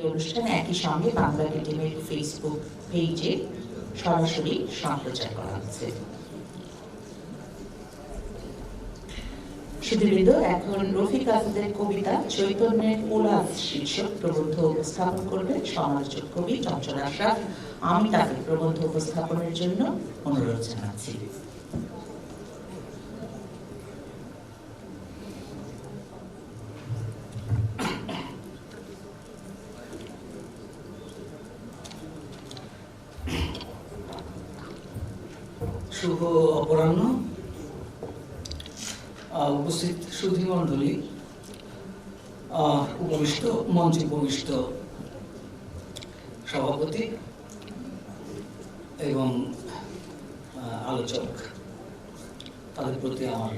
অনুষ্ঠান একই সঙ্গে বাংলা একাডেমির ফেসবুক পেজে সরাসরি সম্প্রচার করা হচ্ছে। সুধীবৃন্দ, এখন রফিক আজাদের কবিতা চৈতন্যের উল্লাস শীর্ষক প্রবন্ধ উপস্থাপন করবেন সমালোচক কবি চঞ্চল আশরাফ। আমি তাকে প্রবন্ধ উপস্থাপনের জন্য অনুরোধ জানাচ্ছি। শুভ অপরাহ্ন। উপস্থিত সুধীমণ্ডলী, উপবিষ্ট মঞ্চে উপবিষ্ট সভাপতি এবং আলোচক, তাদের প্রতি আমার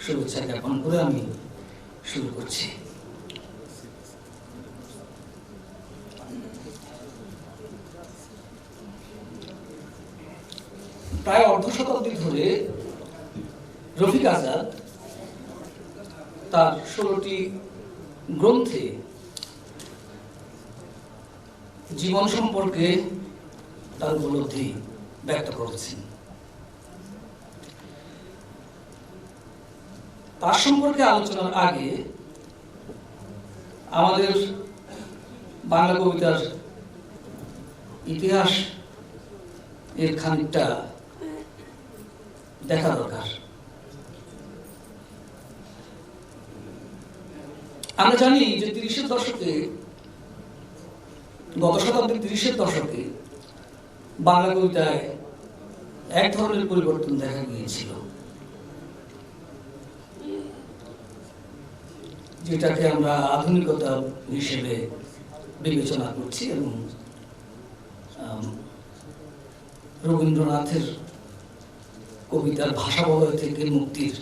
শুভেচ্ছা জ্ঞাপন করে আমি শুরু করছি। প্রায় অর্ধ শতাব্দী ধরে রফিক আজাদ তার 16টি গ্রন্থে জীবন সম্পর্কে তার উপলব্ধি ব্যক্ত করেছেন। তার সম্পর্কে আলোচনার আগে আমাদের বাংলা কবিতার ইতিহাস এর খানিকটা দেখা দরকার। আমরা জানি যে 30-এর দশকে, গত শতাব্দীর 30-এর দশকে বাংলা কবিতায় এক ধরনের পরিবর্তন দেখা গিয়েছিল, যেটাকে আমরা আধুনিকতা হিসেবে বিবেচনা করছি এবং রবীন্দ্রনাথের কবিতার ভাষাবলয় থেকে মুক্তির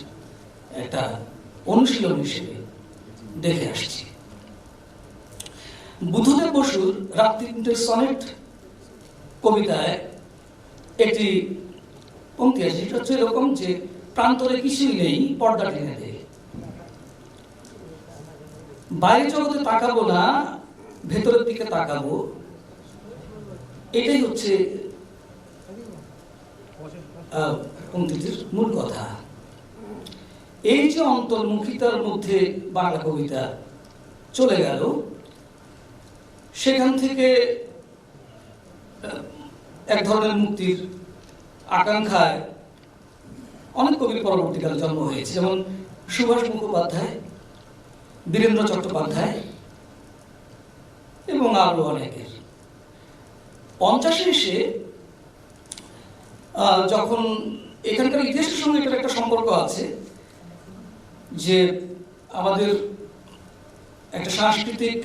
একটা অনুশীলন হিসেবে দেখে আসছি। বুদ্ধদেব বসুর রাত্রি সনেট কবিতায় একটি পংক্তি আছে, সেটা হচ্ছে এরকম যে প্রান্তরে কিছুই নেই, পর্দা টেনে দে, বাইরে জগতে তাকাবো না, ভেতরের দিকে তাকাবো। এটাই হচ্ছে পংক্তিটির মূল কথা। এই যে অন্তর্মুখিতার মধ্যে বাংলা কবিতা চলে গেল, সেখান থেকে এক ধরনের মুক্তির আকাঙ্ক্ষায় অনেক কবির পরবর্তীকালে জন্ম হয়েছে, যেমন সুভাষ মুখোপাধ্যায়, বীরেন্দ্র চট্টোপাধ্যায় এবং আরো অনেকের। 50-এ এসে যখন এখানকার ইতিহাসের সঙ্গে এটার একটা সম্পর্ক আছে, যে আমাদের একটা সাংস্কৃতিক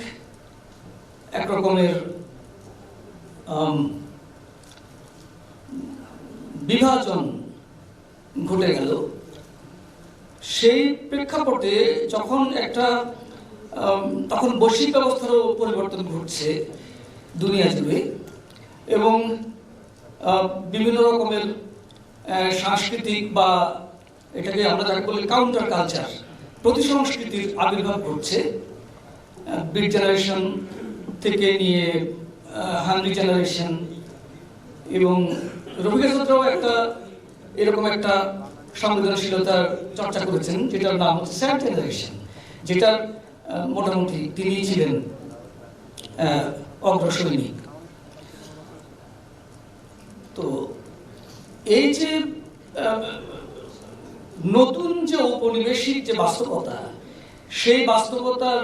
এক রকমের বিভাজন ঘটে গেল। সেই প্রেক্ষাপটে যখন তখন বৈশ্বিক ব্যবস্থারও পরিবর্তন ঘটছে দুনিয়া জুড়ে, এবং বিভিন্ন রকমের সাংস্কৃতিক বা এটাকে আমরা যাকে বলি কাউন্টার কালচার, প্রতি সংস্কৃতির আবির্ভাব ঘটছে। বিট জেনারেশন থেকে নিয়ে হাংরি জেনারেশন, এবং রফিক আজাদরাও এরকম একটা সংবেদনশীলতার চর্চা করেছেন, যেটার নাম হচ্ছে স্যাড জেনারেশন, যেটার মোটামুটি তিনি ছিলেন অগ্রসৈনিক। তো এই যে নতুন যে ঔপনিবেশিক যে বাস্তবতা, সেই বাস্তবতার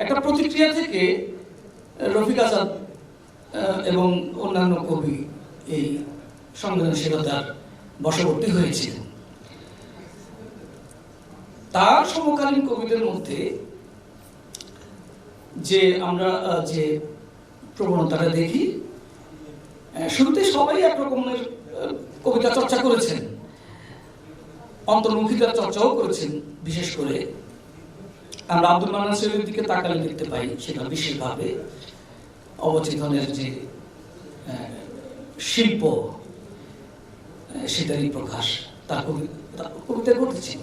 একটা প্রতিক্রিয়া থেকে রফিক আজাদ এবং অন্যান্য কবি এই সংবেদনশীলতার বশবর্তী হয়েছিলেন। তার সমকালীন কবিদের মধ্যে যে আমরা যে প্রবণতাটা দেখি, শুরুতে সবাই একরকমের কবিতা চর্চা করেছেন, অন্তর্মুখিতার চর্চাও করেছেন। বিশেষ করে আমরা আব্দুল মান্নান সৈয়দের দিকে তাকালে দেখতে পাই সেটা বিশেষভাবে অবচেতনের যে শিল্প, সেটারই প্রকাশ তার কবিতায় ঘটেছিল।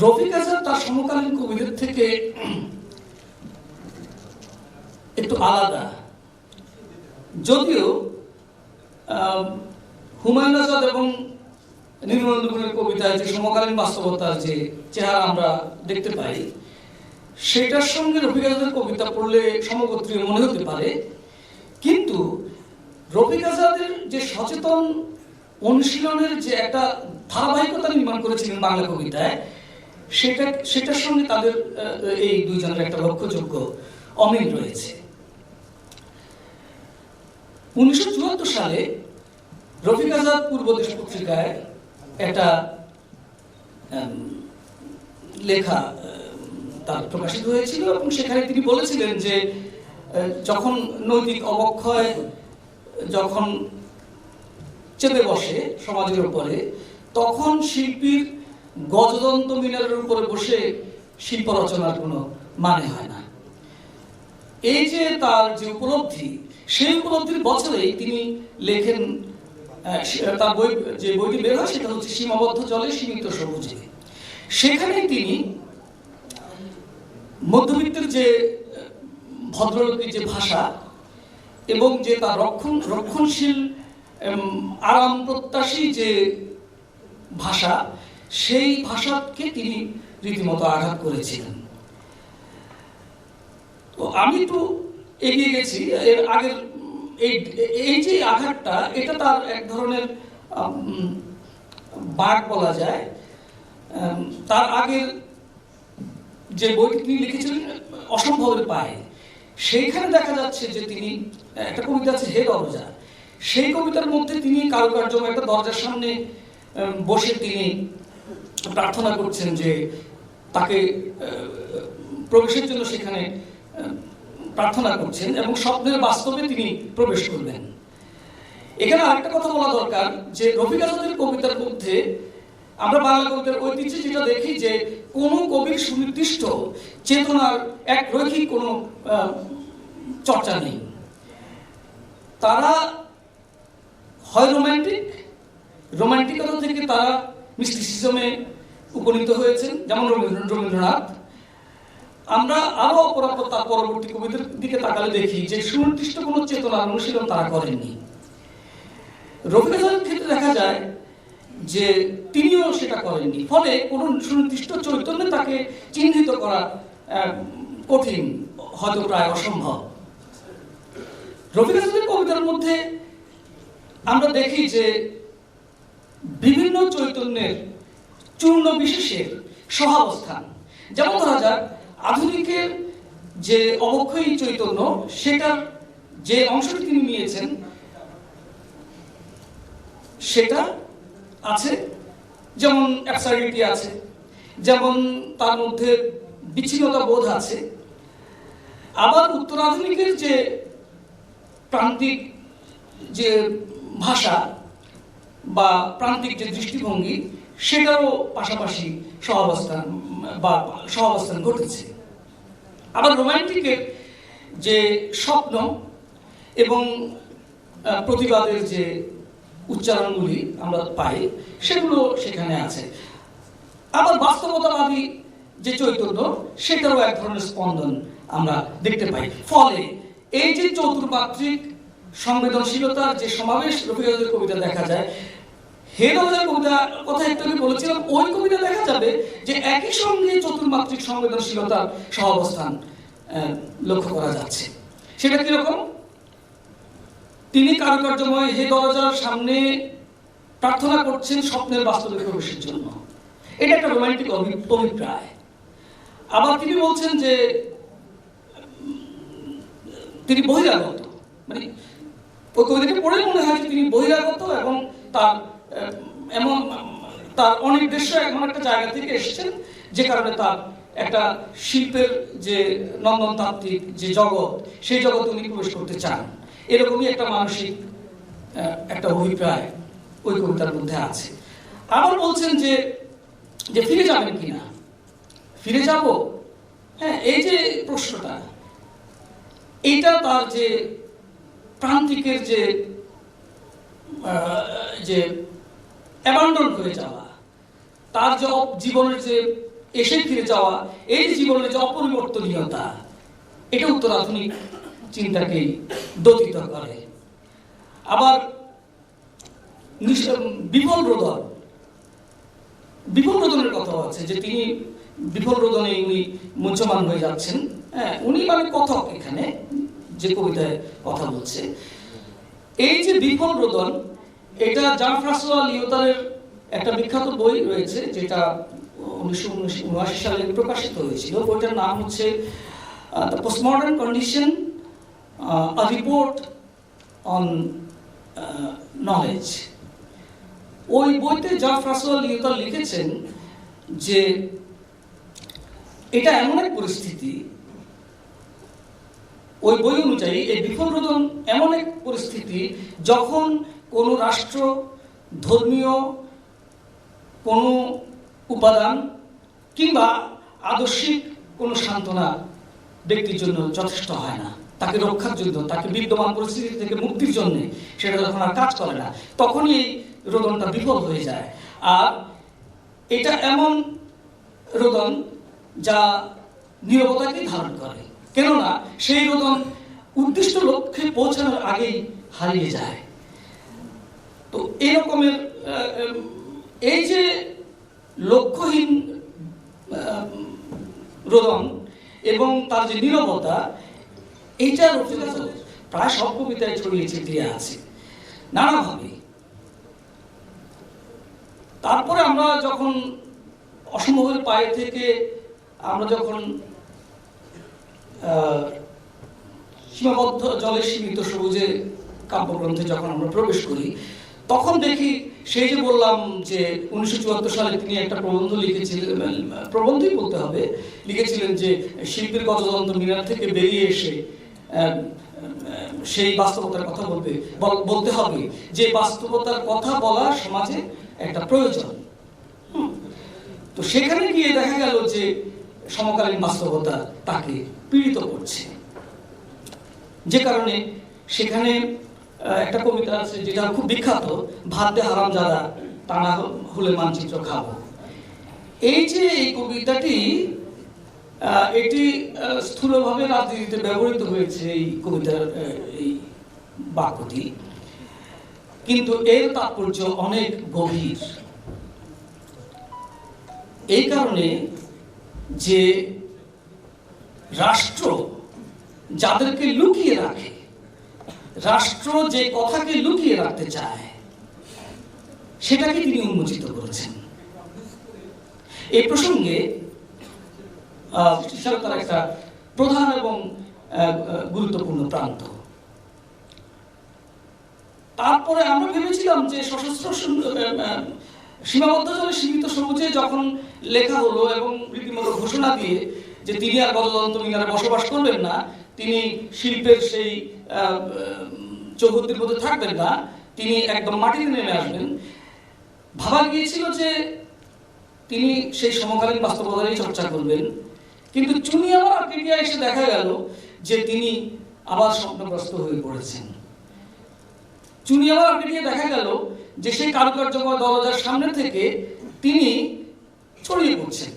রফিক আজাদ তার সমকালীন কবিদের থেকে আলাদা। যদিও হুমায়ুন আজাদ এবং নীলনন্দ গুণের কবিতায় যে সমকালীন বাস্তবতার যে চেহারা আমরা দেখতে পাই, সেটার সঙ্গে রফিক আজাদের কবিতা পড়লে সমগোত্রীয় মনে হতে পারে, কিন্তু রফিক আজাদের যে সচেতন অনুশীলনের যে একটা ধারাবাহিকতা নির্মাণ করেছিলেন বাংলা কবিতায়, সেটার সঙ্গে তাদের এই দুইজনের একটা লক্ষ্যযোগ্য অমিল রয়েছে। 1974 সালে রফিক আজাদ পূর্বদেশ পত্রিকায় একটা লেখা তার প্রকাশিত হয়েছিল এবং সেখানে তিনি বলেছিলেন যে যখন নৈতিক অবক্ষয় যখন চেপে বসে সমাজের উপরে, তখন শিল্পীর গজদন্ত মিনারের উপরে বসে শিল্প রচনার কোনো মানে হয় না। এই যে তার যে উপলব্ধি, সেই উপলব্ধির বছরেই তিনি লেখেন তার বই, যে বইটি বের হয় সেটা হচ্ছে সীমাবদ্ধ জলে সীমিত সবুজে। সেখানে তিনি মধ্যবিত্তের যে ভদ্রলোকের যে ভাষা এবং যে তার রক্ষণশীল আরাম প্রত্যাশী যে ভাষা, সেই ভাষাকে তিনি রীতিমতো আঘাত করেছিলেন। তো আমি একটু এগিয়ে গেছি এর আগের এই যে আঘাতটা, এটা তার এক ধরনের বাঁক বলা যায়। তার আগের যে বইটি তিনি লিখেছিলেন অসম্ভবের পায়ে, সেইখানে দেখা যাচ্ছে যে তিনি একটা কবিতা আছে হে দরজা, সেই কবিতার মধ্যে তিনি কারুকার্য একটা দরজার সামনে বসে তিনি প্রার্থনা করছেন যে তাকে প্রবেশের জন্য সেখানে প্রার্থনা করছেন এবং স্বপ্নের বাস্তবে তিনি প্রবেশ করবেন। এখানে আরেকটা কথা বলা দরকার যে রফিক আজাদের কবিতার মধ্যে আমরা বাংলা কবিতার ঐতিহ্যে যেটা দেখি যে কোনো কবির সুনির্দিষ্ট চেতনার এক রৈখিক কোনো চর্চা নেই। তারা হয় রোমান্টিকতা থেকে তারা মিস্টিসিজমে উপনীত হয়েছেন, যেমন রবীন্দ্রনাথ। আমরা আরো অপরাপর তার পরবর্তী কবিতার দিকে তাকালে দেখি যে সুনির্দিষ্ট কোনো চেতনার অনুশীলন তারা করেননি। রফিক আজাদের ক্ষেত্রে দেখা যায় যে তিনিও সেটা করেননি, ফলে কোনো সুনির্দিষ্ট চৈতন্যে তাকে চিহ্নিত করা কঠিন, হয়তো প্রায় অসম্ভব। রফিক আজাদের কবিতার মধ্যে আমরা দেখি যে বিভিন্ন চৈতন্যের চূর্ণ বিশেষের সহাবস্থান। যেমন ধরা যাক আধুনিকের যে অবক্ষয়ী চৈতন্য, সেটার যে অংশটি তিনি নিয়েছেন সেটা আছে, যেমন অ্যাবসার্ডিটি আছে, যেমন তার মধ্যে বিচ্ছিন্নতা বোধ আছে। আবার উত্তরাধুনিকের যে প্রান্তিক যে ভাষা বা প্রান্তিক যে দৃষ্টিভঙ্গি, সেটারও পাশাপাশি সহাবস্থান ঘটেছে। আবার রোমান্টিকের যে স্বপ্ন এবং প্রতিবাদের যে উচ্চারণগুলি আমরা পাই, সেগুলো সেখানে আছে। আবার বাস্তবতাবাদী যে চৈতন্য, সেটারও এক ধরনের স্পন্দন আমরা দেখতে পাই। ফলে এই যে চতুর্মাত্রিক সংবেদনশীলতার যে সমাবেশ রফিক আজাদের কবিতা দেখা যায়, হে দরজার কবিতা কথা একটু আমি বলেছিলাম, ওই কবিতা দেখা যাবে যে একই সঙ্গে চতুর্মাত্রিক সংবেদনশীলতার সহাবস্থান লক্ষ্য করা যাচ্ছে। সেটা কিরকম? তিনি কারুকার্যময় হে দরজার সামনে প্রার্থনা করছেন স্বপ্নের বাস্তবে প্রবেশের জন্য। এটা একটা রোমান্টিক অভিপ্রায়। আবার তিনি বলছেন যে তিনি বহিরাগত, মানে ওই কবিতাকে পড়ে মনে হয় যে তিনি বহিরাগত এবং তার অনির্দিষ্ট এমন একটা জায়গা থেকে এসেছেন যে কারণে তার একটা শিল্পের যে নন্দনতাত্ত্বিক যে জগৎ, সেই জগতে উনি প্রবেশ করতে চান। এরকমই একটা মানসিক একটা অভিপ্রায় ওই কবিতার মধ্যে আছে। আবার বলছেন যে ফিরে যাবেন কিনা, ফিরে যাব, হ্যাঁ, এই যে প্রশ্নটা, এইটা তার যে প্রান্তিকের যে অ্যাবান্ডন হয়ে যাওয়া, তার যে জীবনের যে এসে ফিরে যাওয়া, এই যে জীবনের যে অপরিবর্তনীয়তা, এটা উত্তরাধুনিক চিন্তাকেই দোধিত করে। আবার বিফল রোদনের কথা আছে যে তিনি বিফল রোদনে উনি মুহ্যমান হয়ে যাচ্ছেন। হ্যাঁ, উনি মানে কথক এখানে যে কবিতায় কথা বলছে। এই যে বিফল রোদন, এটা জান-ফ্রাঁসোয়া লিওতারের একটা বিখ্যাত বই রয়েছে যেটা 1979 সালে প্রকাশিত হয়েছিল। বইটার নাম হচ্ছে the postmodern condition, a report on knowledge. ওই বইতে জান-ফ্রাঁসোয়া লিওতার লিখেছেন যে এটা এমন এক পরিস্থিতি, ওই বই অনুযায়ী এই বিফল রোদন এমন এক পরিস্থিতি যখন কোনো রাষ্ট্র ধর্মীয় কোনো উপাদান কিংবা আদর্শিক কোনো সান্ত্বনা ব্যক্তির জন্য যথেষ্ট হয় না, তাকে রক্ষার জন্য, তাকে বিদ্যমান পরিস্থিতি থেকে মুক্তির জন্য সেটা যখন আর কাজ করে না, তখনই এই রোদনটা বিফল হয়ে যায়। আর এটা এমন রোদন যা নীরবতাকেই ধারণ করে, কেননা সেই রোদন উদ্দিষ্ট লক্ষ্যে পৌঁছানোর আগেই হারিয়ে যায়। তো এরকমের এই যে লক্ষ্যহীন রোদন এবং তার যে নীরবতা, এইটা প্রায় সব কবিতায় ছড়িয়ে ছিটিয়ে আছে নানাভাবে। তারপরে আমরা যখন অসম্ভবের পায়ে থেকে আমরা যখন সীমাবদ্ধ জলে সীমিত সবুজে কাব্যগ্রন্থে যখন আমরা প্রবেশ করি, তখন দেখি সেই যে বললাম যে 1974 সালে তিনি একটা প্রবন্ধ লিখেছিলেন, প্রবন্ধই বলতে হবে, লিখেছিলেন যে শিল্পীর গজযন্ত্র মিনার থেকে বেরিয়ে এসে সেই বাস্তবতার কথা বলতে হবে, যে বাস্তবতার কথা বলা সমাজে একটা প্রয়োজন। তো সেখানে গিয়ে দেখা গেল যে সমকালীন বাস্তবতা তাকে পীড়িত করছে, যে কারণে সেখানে একটা কবিতা আছে যেটা খুব বিখ্যাত, ভাত দে হারামজাদা তা না হলে মানচিত্র খাবো। এই যে এই কবিতাটি, এটি স্থূলভাবে রাজনীতিতে ব্যবহৃত হয়েছে এই কবিতার এই বাক্যটি, কিন্তু এর তাৎপর্য অনেক গভীর। এই কারণে যে রাষ্ট্র যাদেরকে লুকিয়ে রাখে, রাষ্ট্র যে কথাকে লুকিয়ে রাখতে চায়, সেটাকে তিনি উন্মোচিত করেছেন। এই প্রসঙ্গে তার একটা প্রধান এবং গুরুত্বপূর্ণ প্রান্ত। তারপরে আমরা ভেবেছিলাম যে সশস্ত্র সীমাবদ্ধ জলে সীমিত সবুজে যখন লেখা হলো এবং রীতিমতো ঘোষণা দিয়ে যে তিনি আর গজযন্ত্র মিনারে বসবাস করবেন না, তিনি শিল্পের সেই চৌহদ্দির মধ্যে থাকবেন না, তিনি একদম মাটিতে নেমে আসবেন, ভাবা গিয়েছিল যে তিনি সেই সমকালীন বাস্তবতারই চর্চা করবেন। কিন্তু চুনি আবার আর্কেডিয়া এসে দেখা গেল যে তিনি আবার স্বপ্নগ্রস্ত হয়ে পড়েছেন। চুনি আবার আর্কেডিয়া দেখা গেল যে সেই কারুকার্যময় দরজার সামনে থেকে তিনি ছড়িয়ে পড়ছেন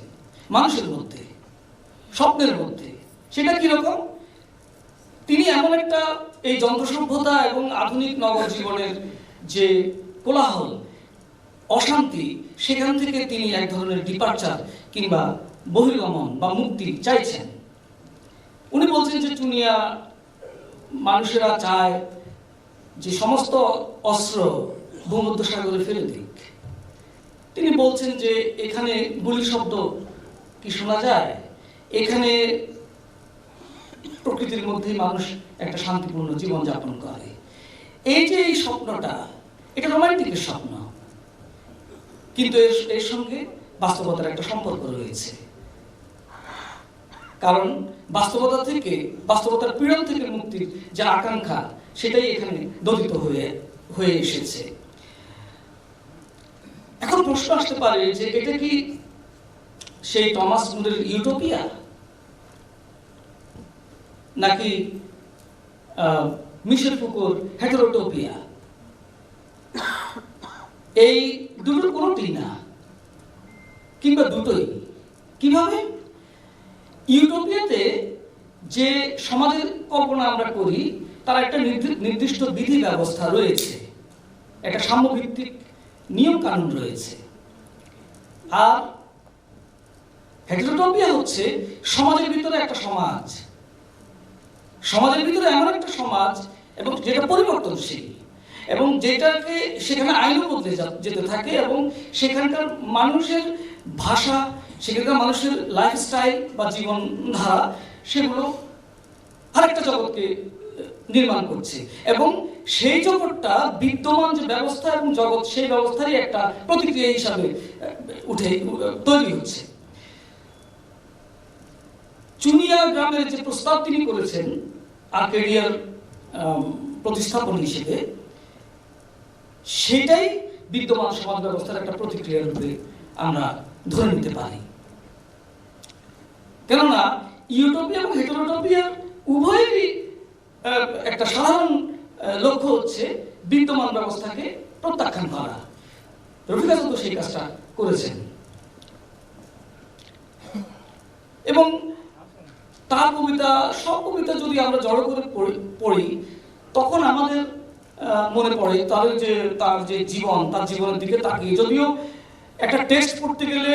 মানুষের মধ্যে, স্বপ্নের মধ্যে। সেটা কিরকম? তিনি এমন একটা এই যন্ত্র সভ্যতা এবং আধুনিক নগর জীবনের যে কোলাহল, অশান্তি, সেখান থেকে তিনি এক ধরনের ডিপার্চার কিংবা বহির্গমন বা মুক্তি চাইছেন। উনি বলছেন যে চুনিয়া মানুষেরা চায় যে সমস্ত অস্ত্র ভূমধ্যসাগরে ফেলে দিক। তিনি বলছেন যে এখানে গুলি শব্দ কি শোনা যায়, এখানে প্রকৃতির মধ্যে মানুষ একটা শান্তিপূর্ণ জীবন যাপন করে। এই যে এই স্বপ্নটা, এটা রোমান্টিকের স্বপ্ন, কিন্তু এর সঙ্গে বাস্তবতার একটা সম্পর্ক রয়েছে। কারণ বাস্তবতা থেকে, বাস্তবতার পীড়ন থেকে মুক্তির যে আকাঙ্ক্ষা, সেটাই এখানে দোধিত হয়ে এসেছে। এখন প্রশ্ন আসতে পারে যে এটা কি সেই টমাস মুরের ইউটোপিয়া, নাকি মিশেল ফুকোর হেটেরোটোপিয়া? এই দুটোর কোনোটি না, কিংবা দুটোই। কিভাবে? ইউটোপিয়াতে যে সমাজের কল্পনা আমরা করি তার একটা নির্দিষ্ট বিধি ব্যবস্থা রয়েছে, একটা সাম্যভিত্তিক নিয়ম কানুন রয়েছে। আর হেটেরোটপিয়া হচ্ছে সমাজের ভিতরে একটা সমাজ, সমাজের ভিতরে এমন একটা সমাজ এবং যেটা পরিবর্তনশীল এবং যেটাকে সেখানে আইনও বদলে যেতে থাকে এবং সেখানকার মানুষের ভাষা, সেখানকার মানুষের লাইফস্টাইল বা জীবনধারা সেগুলো আরেকটা জগৎকে নির্মাণ করছে এবং সেই জগৎটা বিদ্যমান যে ব্যবস্থা এবং জগৎ সেই ব্যবস্থারই একটা প্রতিক্রিয়া হিসাবে তৈরি হচ্ছে। চুনিয়া গ্রামের যে প্রস্তাব তিনি করেছেন আর্কেডিয়ার প্রতিস্থাপন হিসেবে, সেটাই বিদ্যমান সমাজ ব্যবস্থার একটা প্রতিক্রিয়া রূপে আমরা ধরে নিতে পারি। কেননা ইউটোপিয়া এবং হেটেরোটোপিয়ার উভয়েরই একটা সাধারণ লক্ষ্য হচ্ছে বিদ্যমান ব্যবস্থাকে প্রত্যাখ্যান করা। রফিক হাসান তো সেই কাজটা করেছেন এবং তার কবিতা, সব কবিতা যদি আমরা জড়ো করে পড়ি তখন আমাদের মনে পড়ে তার যে জীবন, তার জীবনের দিকে তাকিয়ে। যদিও একটা টেক্সট পড়তে গেলে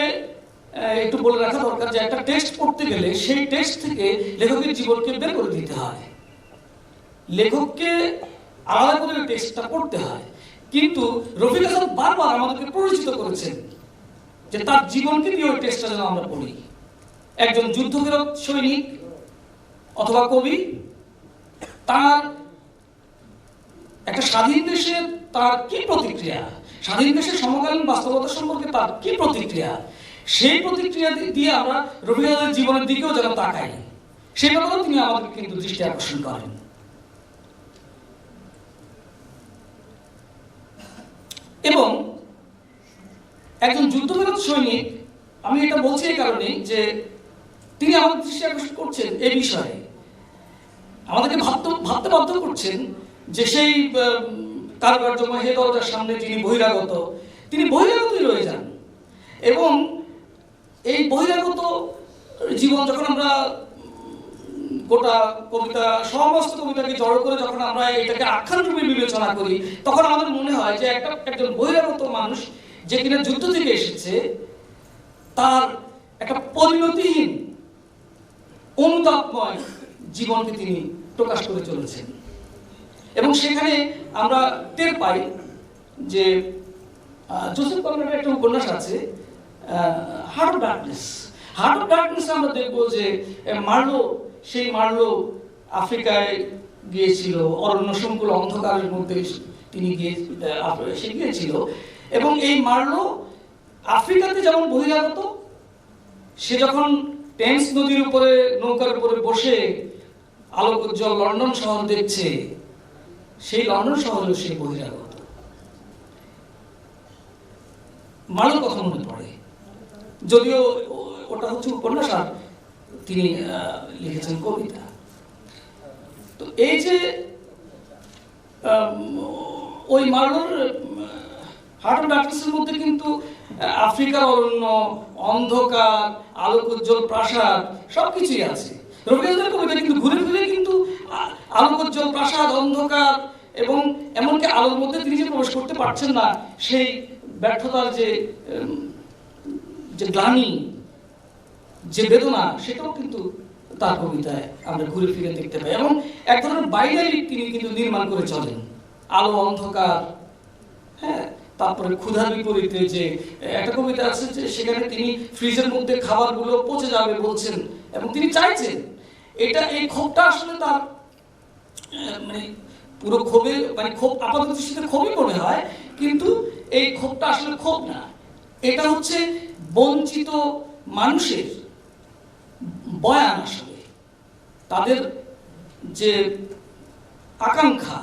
একটু বলে রাখা দরকার যে একটা টেক্সট পড়তে গেলে সেই টেক্সট থেকে লেখকের জীবনকে বের করে দিতে হয়, লেখককে আলাদা করে টেক্সটটা পড়তে হয়। কিন্তু রফিক হাসান বারবার আমাদেরকে পরিচিত করেছেন যে তার জীবনকে নিয়ে ওই টেক্সটটা যেন আমরা পড়ি। একজন যুদ্ধফেরত সৈনিক অথবা কবি, তার একটা স্বাধীন দেশে তার কি প্রতিক্রিয়া, স্বাধীন দেশের সমকালীন বাস্তবতা সম্পর্কে তার কি প্রতিক্রিয়া, সেই প্রতিক্রিয়া দিয়ে আমরা রফিক হাসানের জীবনের দিকেও যেন তাকাই, সেই ব্যাপারেও তিনি আমাদের কিন্তু দৃষ্টি আকর্ষণ করেন। এবং একজন যুদ্ধফেরত সৈনিক, আমি এটা বলছি এই কারণে যে তিনি আমাদের দৃষ্টি আকর্ষণ করছেন এই বিষয়ে, আমাদেরকে ভাবতে বাধ্য করছেন যে সেই কারুকার্যময় হে দরজার সামনে যিনি বহিরাগত, তিনি বহিরাগতই রয়ে যান। এবং এই বহিরাগত জীবন যখন আমরা গোটা কবিতা, সমস্ত কবিতাকে জড়ো করে যখন আমরা এটাকে আখ্যান রূপে বিবেচনা করি, তখন আমাদের মনে হয় যে একজন বহিরাগত মানুষ যে কিনা যুদ্ধ থেকে এসেছে, তার একটা পরিণতিহীন অনুতাপময় জীবনকে তিনি প্রকাশ করে চলেছেন। এবং সেখানে আমরা টের পাই যে জোসেফ কনরাডের একটা উপন্যাস আছে heart of darkness. Heart of darkness আমরা দেখবো যে মার্লো আফ্রিকায় গিয়েছিল, অরণ্য সংকুল অন্ধকারের মধ্যে তিনি গিয়েছিল। এবং এই মার্লো আফ্রিকাতে যেমন বহিরাগত, সে যখন টেমস নদীর উপরে নৌকার উপরে বসে আলোক উজ্জ্বল লন্ডন শহর দেখছে, সেই লন্ডন শহরেও সে বহিরাগত। মার্লোর কথা মনে পড়ে, যদিও ওটা হচ্ছে উপন্যাস আর তিনি লিখেছেন কবিতা। তো এই যে ওই মার্লোর হার্ট অফ ডার্কনেসের মধ্যে কিন্তু আফ্রিকার অরণ্য, অন্ধকার, আলোক উজ্জ্বল প্রাসাদ সবকিছুই আছে। রফিক হাসানের কবিতা কিন্তু ঘুরে ফিরে কিন্তু আলোক উজ্জ্বল প্রাসাদ, অন্ধকার এবং এমনকি আলোর মধ্যে তিনি যে প্রবেশ করতে পারছেন না, সেই ব্যর্থতার যে গ্লানি, যে বেদনা, সেটাও কিন্তু তার কবিতায় আমরা ঘুরে ফিরে দেখতে পাই। এবং এক ধরনের বাইনারি তিনি কিন্তু নির্মাণ করে চলেন, আলো অন্ধকার, হ্যাঁ। তারপরে ক্ষুধার বিপরীতে যে একটা কবিতা আছে যে সেখানে তিনি ফ্রিজের মধ্যে খাবারগুলো পচে যাবে বলছেন এবং তিনি চাইছেন, এই ক্ষোভটা আসলে তার মানে পুরো ক্ষোভে, মানে ক্ষোভ আপাত দৃষ্টিতে ক্ষোভই মনে হয়, কিন্তু এই ক্ষোভটা আসলে ক্ষোভ না, এটা হচ্ছে বঞ্চিত মানুষের বয়ান। আসলে তাদের যে আকাঙ্ক্ষা,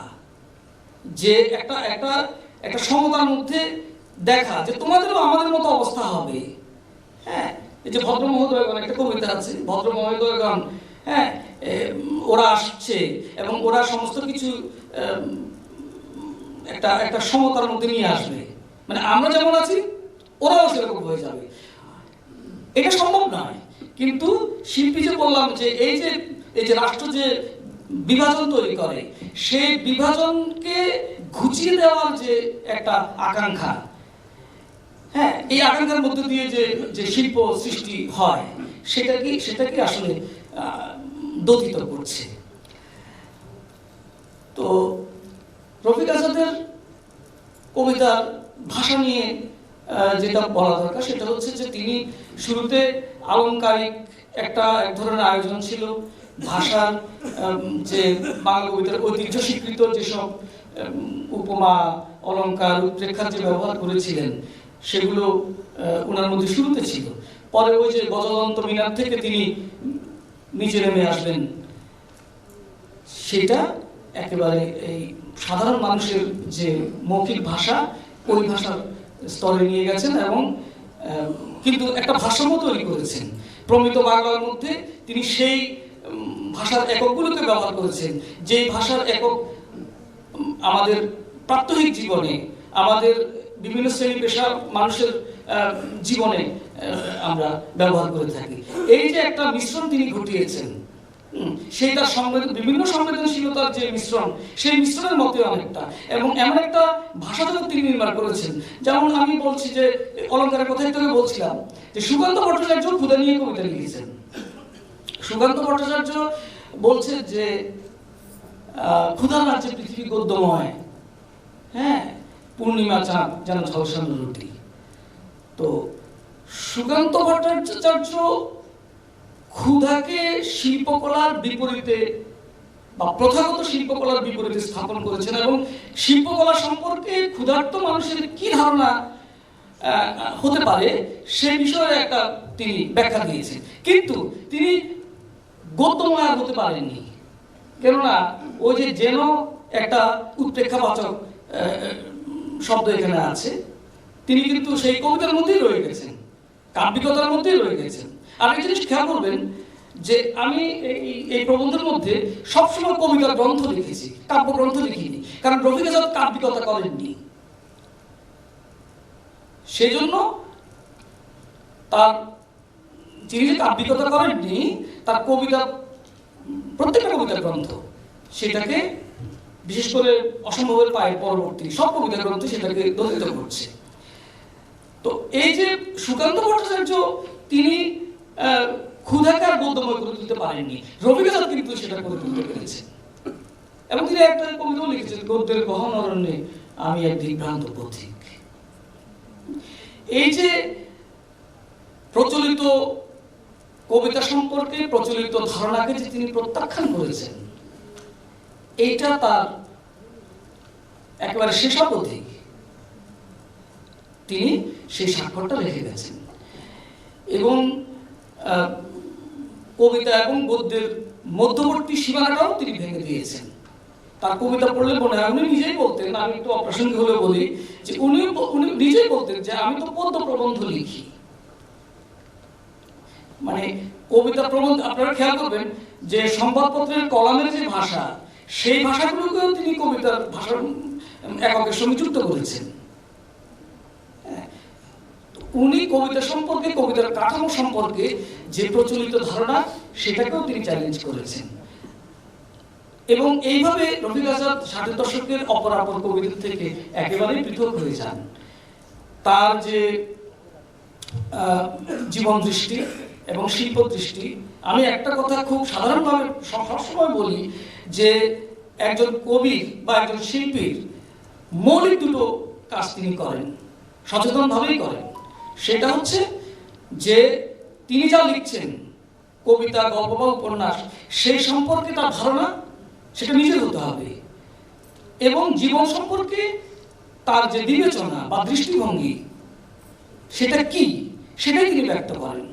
যে একটা সমতার মধ্যে দেখা যে তোমাদেরও আমাদের মতো অবস্থা হবে, হ্যাঁ। এই যে ভদ্র মহোদয়গণ, একটা কবিতা আছে, ভদ্র মহোদয়গণ, হ্যাঁ, ওরা আসছে এবং ওরা সমস্ত কিছু একটা সমতার মধ্যে নিয়ে আসবে, মানে আমরা যেমন আছি ওরাও সেরকম হয়ে যাবে। এটা সম্ভব নয়, কিন্তু শিল্পী যে বললাম যে এই যে এই যে রাষ্ট্র যে বিভাজন তৈরি করে, সেই বিভাজনকে ঘুচিয়ে দেওয়ার যে একটা আকাঙ্ক্ষা, হ্যাঁ, এই আকাঙ্ক্ষার মধ্যে দিয়ে যে যে শিল্প সৃষ্টি হয় সেটাকে আসলে দোধিত করছে। তো রফিক আজাদের কবিতার ভাষা নিয়ে যেটা বলা দরকার সেটা হচ্ছে যে তিনি শুরুতে আলংকারিক এক ধরনের আয়োজন ছিল, ভাষার যে বাংলা কবিতার ঐতিহ্য স্বীকৃত যেসব উপমা অলংকার উৎপ্রেক্ষার যে ব্যবহার করেছিলেন সেগুলো ওনার মধ্যে শুরুতে ছিল। পরে ওই যে গজদন্ত মিনার থেকে তিনি নিচে নেমে আসবেন, সেটা একেবারে এই সাধারণ মানুষের যে মৌখিক ভাষা ওই ভাষার স্তরে নিয়ে গেছেন এবং কিন্তু একটা ভারসাম্য তৈরি করেছেন। প্রমিত বাংলার মধ্যে তিনি সেই ভাষার এককগুলোকে ব্যবহার করেছেন, যেই ভাষার একক আমাদের প্রাত্যহিক জীবনে, আমাদের বিভিন্ন শ্রেণী পেশার মানুষের জীবনে আমরা ব্যবহার করে থাকি। এই যে একটা মিশ্রণ তিনি ঘটিয়েছেন, সেইটা বিভিন্ন সংবেদনশীলতার যে মিশ্রণ, সেই মিশ্রণের মতো অনেকটা, এবং এমন একটা ভাষা তিনি নির্মাণ করেছেন। যেমন আমি বলছি যে অলংকারের কথা একটু বলছিলাম যে সুকান্ত ভট্টাচার্য ক্ষুধা নিয়ে কবিতা লিখেছেন। সুকান্ত ভট্টাচার্য বলছে যে ক্ষুধার রাজ্যে পৃথিবী গদ্যময়, হ্যাঁ, পূর্ণিমা চাঁদ যেন ঝলসানো রুটি। তো সুকান্ত ভট্টাচার্য ক্ষুধাকে শিল্পকলার বিপরীতে বা প্রথাগত শিল্পকলার বিপরীতে স্থাপন করেছেন এবং শিল্পকলা সম্পর্কে ক্ষুধার্ত মানুষের কি ধারণা হতে পারে সে বিষয়ে একটা তিনি ব্যাখ্যা দিয়েছেন। কিন্তু তিনি গদ্যময় হতে পারেননি, কেননা ওই যে যেন একটা উৎপ্রেক্ষাবাচক শব্দ এখানে আছে, তিনি কিন্তু সেই কবিতার মধ্যেই রয়ে গেছেন, কাব্যিকতার মধ্যেই রয়ে গেছেন। আর একটা জিনিস খেয়াল করবেন যে আমি এই প্রবন্ধের মধ্যে সবসময় কবিতার গ্রন্থ লিখেছি, কাব্যগ্রন্থ লিখিনি, কারণ রফিক আজাদ কাব্যিকতা করেননি। সেই জন্য তিনি যে কাব্যিকতা করেননি, তার কবিতা, প্রত্যেকটা কবিতার গ্রন্থ সেটাকে বিশেষ করে অসম্ভবের পায়ের পরবর্তী সব কবিতার গ্রন্থ সেটাকে দোষিত করছে। তো এই যে সুকান্ত ভট্টাচার্য তিনি ক্ষুধাকে আর গদ্যময় করে তুলতে পারেননি, রফিক আজাদ কিন্তু সেটা করে তুলতে পেরেছেন। এবং তিনি একটা কবিতাও লিখেছেন, গদ্যের গহন অরণ্যে আমি এক দিগ্ভ্রান্ত পথিক। এই যে প্রচলিত কবিতা সম্পর্কে প্রচলিত ধারণাকে যে তিনি প্রত্যাখ্যান করেছেন, এইটা তার একেবারে শেষাবধি তিনি সেই স্বাক্ষরটা রেখে গেছেন। এবং কবিতা এবং গদ্যের মধ্যবর্তী সীমানাটাও তিনি ভেঙে দিয়েছেন। তার কবিতা পড়লে মনে হয়, উনি নিজেই বলতেন, আমি একটু অপ্রাসঙ্গিক হলে বলি যে উনি নিজেই বলতেন যে আমি তো পদ্য প্রবন্ধ লিখি। মানে কবিতা প্রবন্ধ, আপনারা খেয়াল করবেন যে সংবাদপত্রের কলামের যে ভাষা, সেই ভাষাগুলোকেও তিনি কবিতার ভাষার এককের সঙ্গে যুক্ত করেছেন। উনি কবিতা সম্পর্কে, কবিতার কাঠামো সম্পর্কে যে প্রচলিত ধারণা সেটাকেও তিনি চ্যালেঞ্জ করেছেন। এবং এইভাবে রফিক আজাদ 60-এর দশকের অপরাপর কবিতা থেকে একেবারেই পৃথক হয়ে যান। তার যে জীবন দৃষ্টি এবং শিল্প দৃষ্টি, আমি একটা কথা খুব সাধারণভাবে সবসময় বলি যে একজন কবি বা একজন শিল্পীর মৌলিক দুটো কাজ তিনি করেন, সচেতনভাবেই করেন। সেটা হচ্ছে যে তিনি যা লিখছেন, কবিতা, গল্প বা উপন্যাস, সেই সম্পর্কে তার ধারণা সেটা নিজের হতে হবে, এবং জীবন সম্পর্কে তার যে বিবেচনা বা দৃষ্টিভঙ্গি সেটা কি, সেটাই তিনি ব্যক্ত করেন।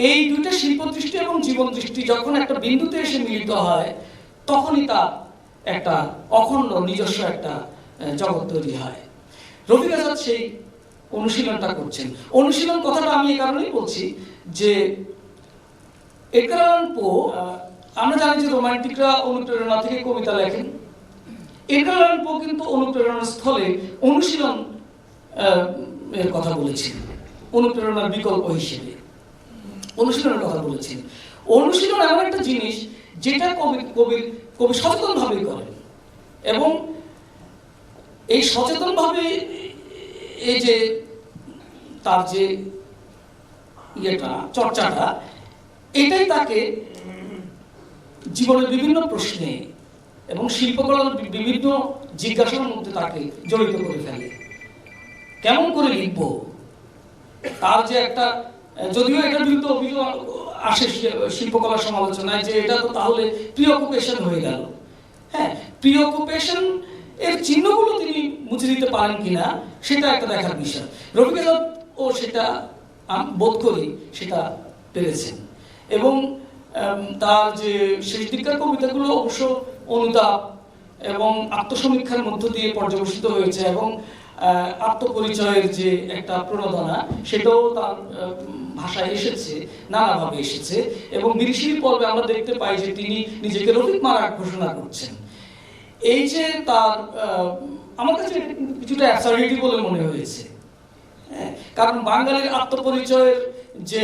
এই দুইটা শিল্প দৃষ্টি এবং জীবন দৃষ্টি যখন একটা বিন্দুতে এসে মিলিত হয়, তখনই তার একটা অখণ্ড নিজস্ব একটা জগৎ তৈরি হয়। রফিক আজাদ সেই অনুশীলনটা করছেন। অনুশীলন কথাটা আমি এই কারণেই বলছি যে এডগার অ্যালান পো, আমরা জানি যে রোমান্টিকরা অনুপ্রেরণা থেকে কবিতা লেখেন। এডগার অ্যালান পো কিন্তু অনুপ্রেরণার স্থলে অনুশীলন এর কথা বলেছেন, অনুপ্রেরণার বিকল্প হিসেবে অনুশীলনের কথা বলেছেন। অনুশীলন এমন একটা জিনিস যেটা কবি সচেতনভাবেই করেন, এবং এই সচেতনভাবে এই যে তার যে ইয়েটা চর্চাটা, এটাই তাকে জীবনের বিভিন্ন প্রশ্নে এবং শিল্পকলার বিভিন্ন জিজ্ঞাসার মধ্যে তাকে জড়িত করে ফেলে। কেমন করে লিখব, তার যে একটা, যদিও এটার বিরুদ্ধে অভিযোগ আসে শিল্পকলার সমালোচনায় যে এটা তো তাহলে প্রিঅকুপেশন হয়ে গেল। হ্যাঁ, প্রিঅকুপেশন এর চিহ্নগুলো তিনি মুছে দিতে পারেন কিনা সেটা একটা দেখার বিষয়। রফিক আজাদ ও সেটা বোধ করি সেটা পেরেছেন, এবং তার যে শেষ দিককার কবিতাগুলো অবশ্য অনুতাপ এবং আত্মসমীক্ষার মধ্য দিয়ে পর্যবেসিত হয়েছে, এবং আত্মপরিচয়ের যে একটা প্রণোদনা সেটাও তার ভাষায় এসেছে, নানাভাবে এসেছে। এবং বিরিশির পর্বে আমরা দেখতে পাই যে তিনি নিজেকে রফিক মারাক ঘোষণা করছেন। এই যে তার, আমার কাছে কিছুটা অ্যাবসার্ডিটি বলে মনে হয়েছে, কারণ বাঙালির আত্মপরিচয়ের যে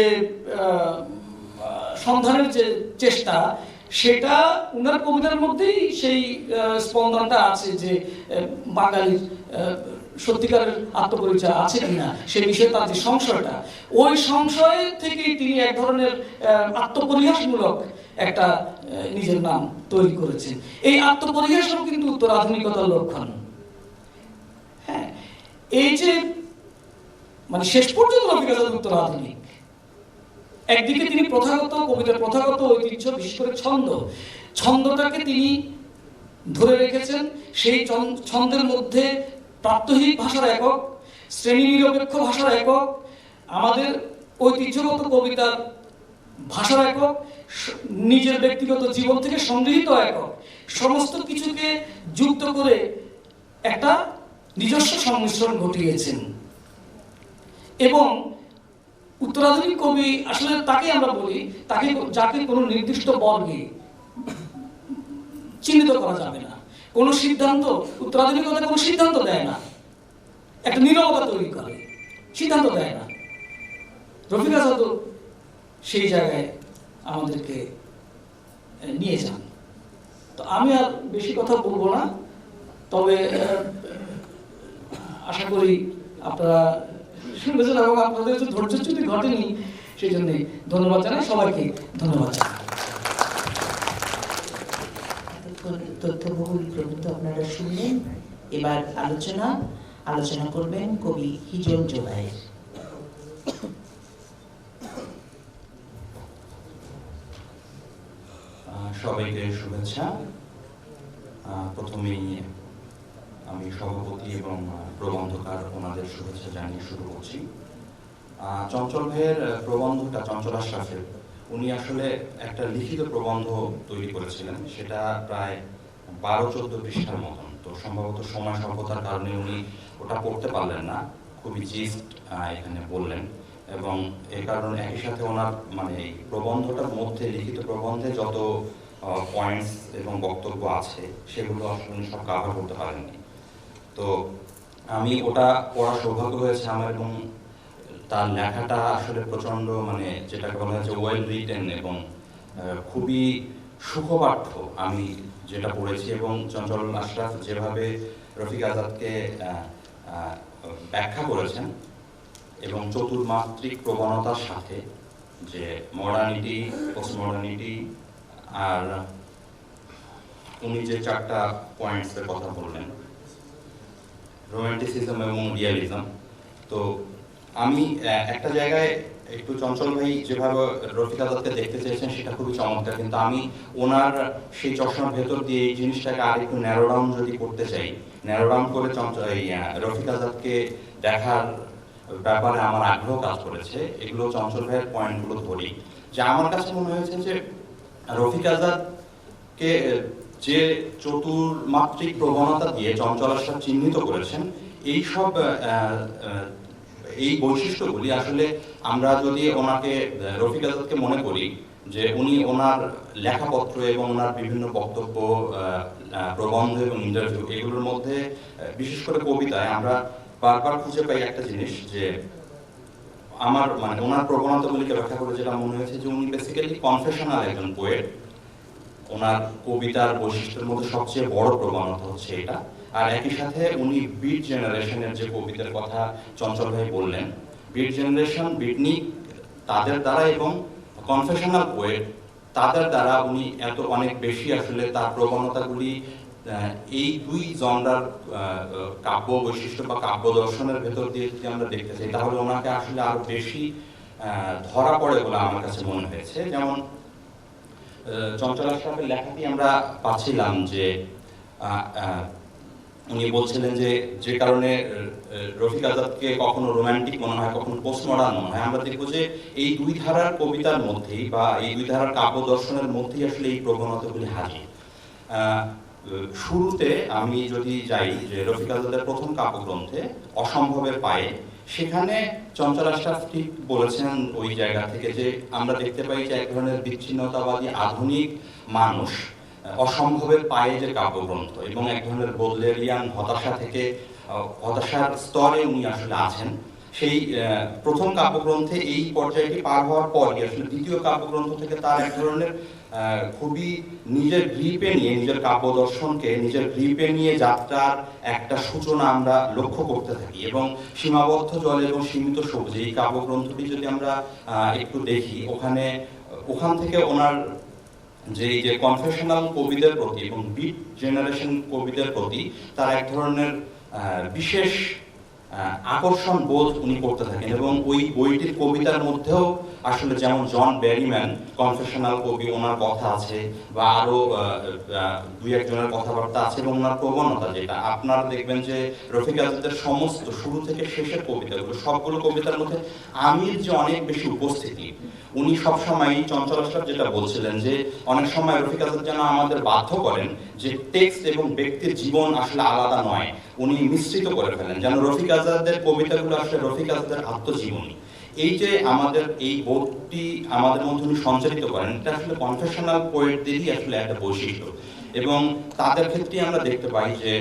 সন্ধানের যে চেষ্টা, সেটা উনার কবিতার মধ্যেই সেই স্পন্দনটা আছে যে বাঙালির সত্যিকারের আত্মপরিচয় আছে কিনা সে বিষয়ে তার যে সংশয়টা, ওই সংশয় থেকে তিনি এক ধরনের আত্মপরিহাসমূলক একটা নিজের নাম তৈরি করেছেন। এই আত্মপরিহাসও কিন্তু উত্তর আধুনিকতার লক্ষণ। হ্যাঁ, এই যে মানে শেষ পর্যন্ত রফিক আজাদ উত্তর আধুনিক। একদিকে তিনি প্রথাগত কবিতার প্রথাগত ঐতিহ্য, বিশেষ করে ছন্দটাকে তিনি ধরে রেখেছেন। সেই ছন্দের মধ্যে প্রাত্যহিক ভাষার একক, শ্রেণী নিরপেক্ষ ভাষার একক, আমাদের ঐতিহ্যগত কবিতার ভাষার একক, নিজের ব্যক্তিগত জীবন থেকে সংগৃহীত একক, সমস্ত কিছুকে যুক্ত করে একটা নিজস্ব সংমিশ্রণ ঘটিয়েছেন। এবং উত্তরাধুনিক কবি আসলে তাকে আমরা বলি, তাকে যাকে কোনো নির্দিষ্ট বর্গে চিহ্নিত করা যাবে না। কোনো সিদ্ধান্ত, উত্তরাধুনিকতা কোনো সিদ্ধান্ত দেয় না, একটা নীরবতা তৈরি করে, সিদ্ধান্ত দেয় না। রফিক আজাদ সেই জায়গায় আমাদেরকে নিয়ে যান। তো আমি আর বেশি কথা বলবো না, তবে আশা করি আপনারা শুনেছেন এবং আপনাদের যে ধৈর্যচ্যুতি ঘটেনি সেই জন্য ধন্যবাদ জানাই, সবাইকে ধন্যবাদ জানাই। তথ্যবহুল প্রবন্ধ আপনারা শুনলেন। এবার আলোচনা করবেন কবি হিজল জোবায়ের। সবাইকে শুভেচ্ছা। প্রথমেই আমি সভাপতি এবং প্রবন্ধকার ওনাদের শুভেচ্ছা জানিয়ে শুরু করছি। চঞ্চল ভাইয়ের প্রবন্ধটা, চঞ্চল আশরাফের, উনি আসলে একটা লিখিত প্রবন্ধ তৈরি করেছিলেন, সেটা প্রায় 12-14 পৃষ্ঠার মতন। তো সম্ভবত সময় স্বল্পতার কারণে উনি ওটা পড়তে পারলেন না, খুবই জিস্ট এখানে বললেন। এবং এই কারণে একই সাথে ওনার মানে এই প্রবন্ধটার মধ্যে, লিখিত প্রবন্ধে যত পয়েন্টস এবং বক্তব্য আছে সেগুলো আসলে উনি সব কাভার করতে পারেননি। তো আমি ওটা পড়ার সৌভাগ্য হয়েছে আমার, এবং তার লেখাটা আসলে প্রচণ্ড, মানে যেটাকে বলা হয়েছে ওয়েল রিটেন এবং খুবই সুখপাঠ্য আমি যেটা পড়েছি। এবং চঞ্চল আশরাফ যেভাবে রফিক আজাদকে ব্যাখ্যা করেছেন এবং চতুর্মাত্রিক প্রবণতার সাথে যে মডার্নিটি, পোস্ট মডার্নিটি, আর উনি যে 4টা পয়েন্টসের কথা বললেন, রোমান্টিসিজম এবং রিয়ালিজম। তো আমি একটা জায়গায় একটু, চঞ্চল ভাই যেভাবে রফিক আজাদকে দেখতে চেয়েছেন সেটা খুবই চমৎকার, কিন্তু আমি ওনার সেই চশমার ভেতর দিয়ে এই জিনিসটাকে আর একটু ন্যারো ডাউন যদি করতে চাই, ন্যারো ডাউন করে রফিক আজাদকে দেখার ব্যাপারে আমার আগ্রহ কাজ করেছে। এগুলো চঞ্চল ভাইয়ের পয়েন্টগুলো ধরি, যে আমার কাছে মনে হয়েছে যে রফিক আজাদকে যে চতুর্মাত্রিক প্রবণতা দিয়ে চঞ্চল আশরাফ চিহ্নিত করেছেন, এই বৈশিষ্ট্যগুলি আসলে আমরা যদি ওনাকে, রফিক আজাদকে মনে করি যে উনি ওনার লেখাপত্র এবং ওনার বিভিন্ন বক্তব্য, প্রবন্ধ এবং ইন্টারভিউ, এগুলোর মধ্যে বিশেষ করে কবিতায় আমরা বারবার খুঁজে পাই একটা জিনিস, যে আমার মানে ওনার প্রবণতাগুলিকে ব্যাখ্যা করে যেটা মনে হয়েছে যে উনি বেসিক্যালি কনফেশনাল একজন পোয়েট। ওনার কবিতার বৈশিষ্ট্যের মধ্যে সবচেয়ে বড় প্রবণতা হচ্ছে এটা। আর একই সাথে উনি বিট জেনারেশনের যে কবিতার কথা চঞ্চল ভাই বললেন, বিট জেনারেশন, বিটনিক তাদের দ্বারা এবং কনফেশনাল পোয়েট তাদের দ্বারা উনি এত অনেক বেশি আসলে তার প্রবণতাগুলি এই দুই জনরার কাব্য বৈশিষ্ট্য বা কাব্য দর্শনের ভেতর দিয়ে যদি আমরা দেখতে চাই তাহলে ওনাকে আসলে আরো বেশি ধরা পড়ে বলে আমার কাছে মনে হয়েছে। যেমন চঞ্চল আশরাফের লেখাটি আমরা পাচ্ছিলাম যে উনি বলছিলেন যে যে কারণে রফিক আজাদকে কখনো রোমান্টিক মনে হয়, কখনো পোস্ট মডার্ন মনে হয়, আমরা দেখবো যে এই দুই ধারার কবিতার মধ্যেই বা এই দুই ধারার কাব্য দর্শনের মধ্যেই আসলে এই প্রবণতাগুলি হাজির। শুরুতে আমি যদি যাই যে রফিক আজাদের প্রথম কাব্যগ্রন্থে অসম্ভবের পায়ে, সেখানে চঞ্চল আশরাফ ঠিক বলেছেন ওই জায়গা থেকে যে আমরা দেখতে পাই যে এক ধরনের বিচ্ছিন্নতাবাদী আধুনিক মানুষ অসম্ভবের পায়ে যে কাব্যগ্রন্থ এবং এক ধরনের বোদলেরিয়ান হতাশা থেকে হতাশার স্তরে উনি আসলে আছেন। সেই প্রথম কাব্যগ্রন্থে এই পর্যায়টি পার হওয়ার পরই আসলে দ্বিতীয় কাব্যগ্রন্থ থেকে তার এক ধরনের খুবই নিজের গ্রিপে নিয়ে, নিজের কাব্য দর্শনকে নিজের গ্রিপে নিয়ে যাত্রার একটা সূচনা আমরা লক্ষ্য করতে থাকি। এবং সীমাবদ্ধ জলে এবং সীমিত সবুজে এই কাব্যগ্রন্থটি যদি আমরা একটু দেখি, ওখান থেকে ওনার যে এই যে কনফেশনাল কবিদের প্রতি এবং বিট জেনারেশন কবিদের প্রতি তার এক ধরনের বিশেষ আকর্ষণ বোধ উনি করতে থাকেন। এবং ওই বইটির কবিতার মধ্যেও আসলে যেমন জন ব্যারিম্যান কনফেশনাল কবি, ওনার কথা আছে বা আরো দুই একজনের কথাবার্তা আছে এবং ওনার প্রবণতা যেটা আপনারা দেখবেন যে রফিক আজাদের সমস্ত শুরু থেকে শেষের কবিতাগুলো, সবগুলো কবিতার মধ্যে আমির যে অনেক বেশি উপস্থিতি। উনি সবসময় চঞ্চল আশরাফ যেটা বলছিলেন যে অনেক সময় রফিক আজাদ যেন আমাদের বাধ্য করেন যে টেক্সট এবং ব্যক্তির জীবন আসলে আলাদা নয়, উনি মিশ্রিত করে ফেলেন, যেন রফিক আজাদের কবিতাগুলো আসলে রফিক আজাদের আত্মজীবনী। এই যে আমাদের এই বোধটি আমাদের মধ্যে উনি সঞ্চারিত করেন, এটা আসলে কনফেশনাল পোয়েটদেরই আসলে একটা বৈশিষ্ট্য। এবং তাদের ক্ষেত্রে আমরা দেখতে পাই যে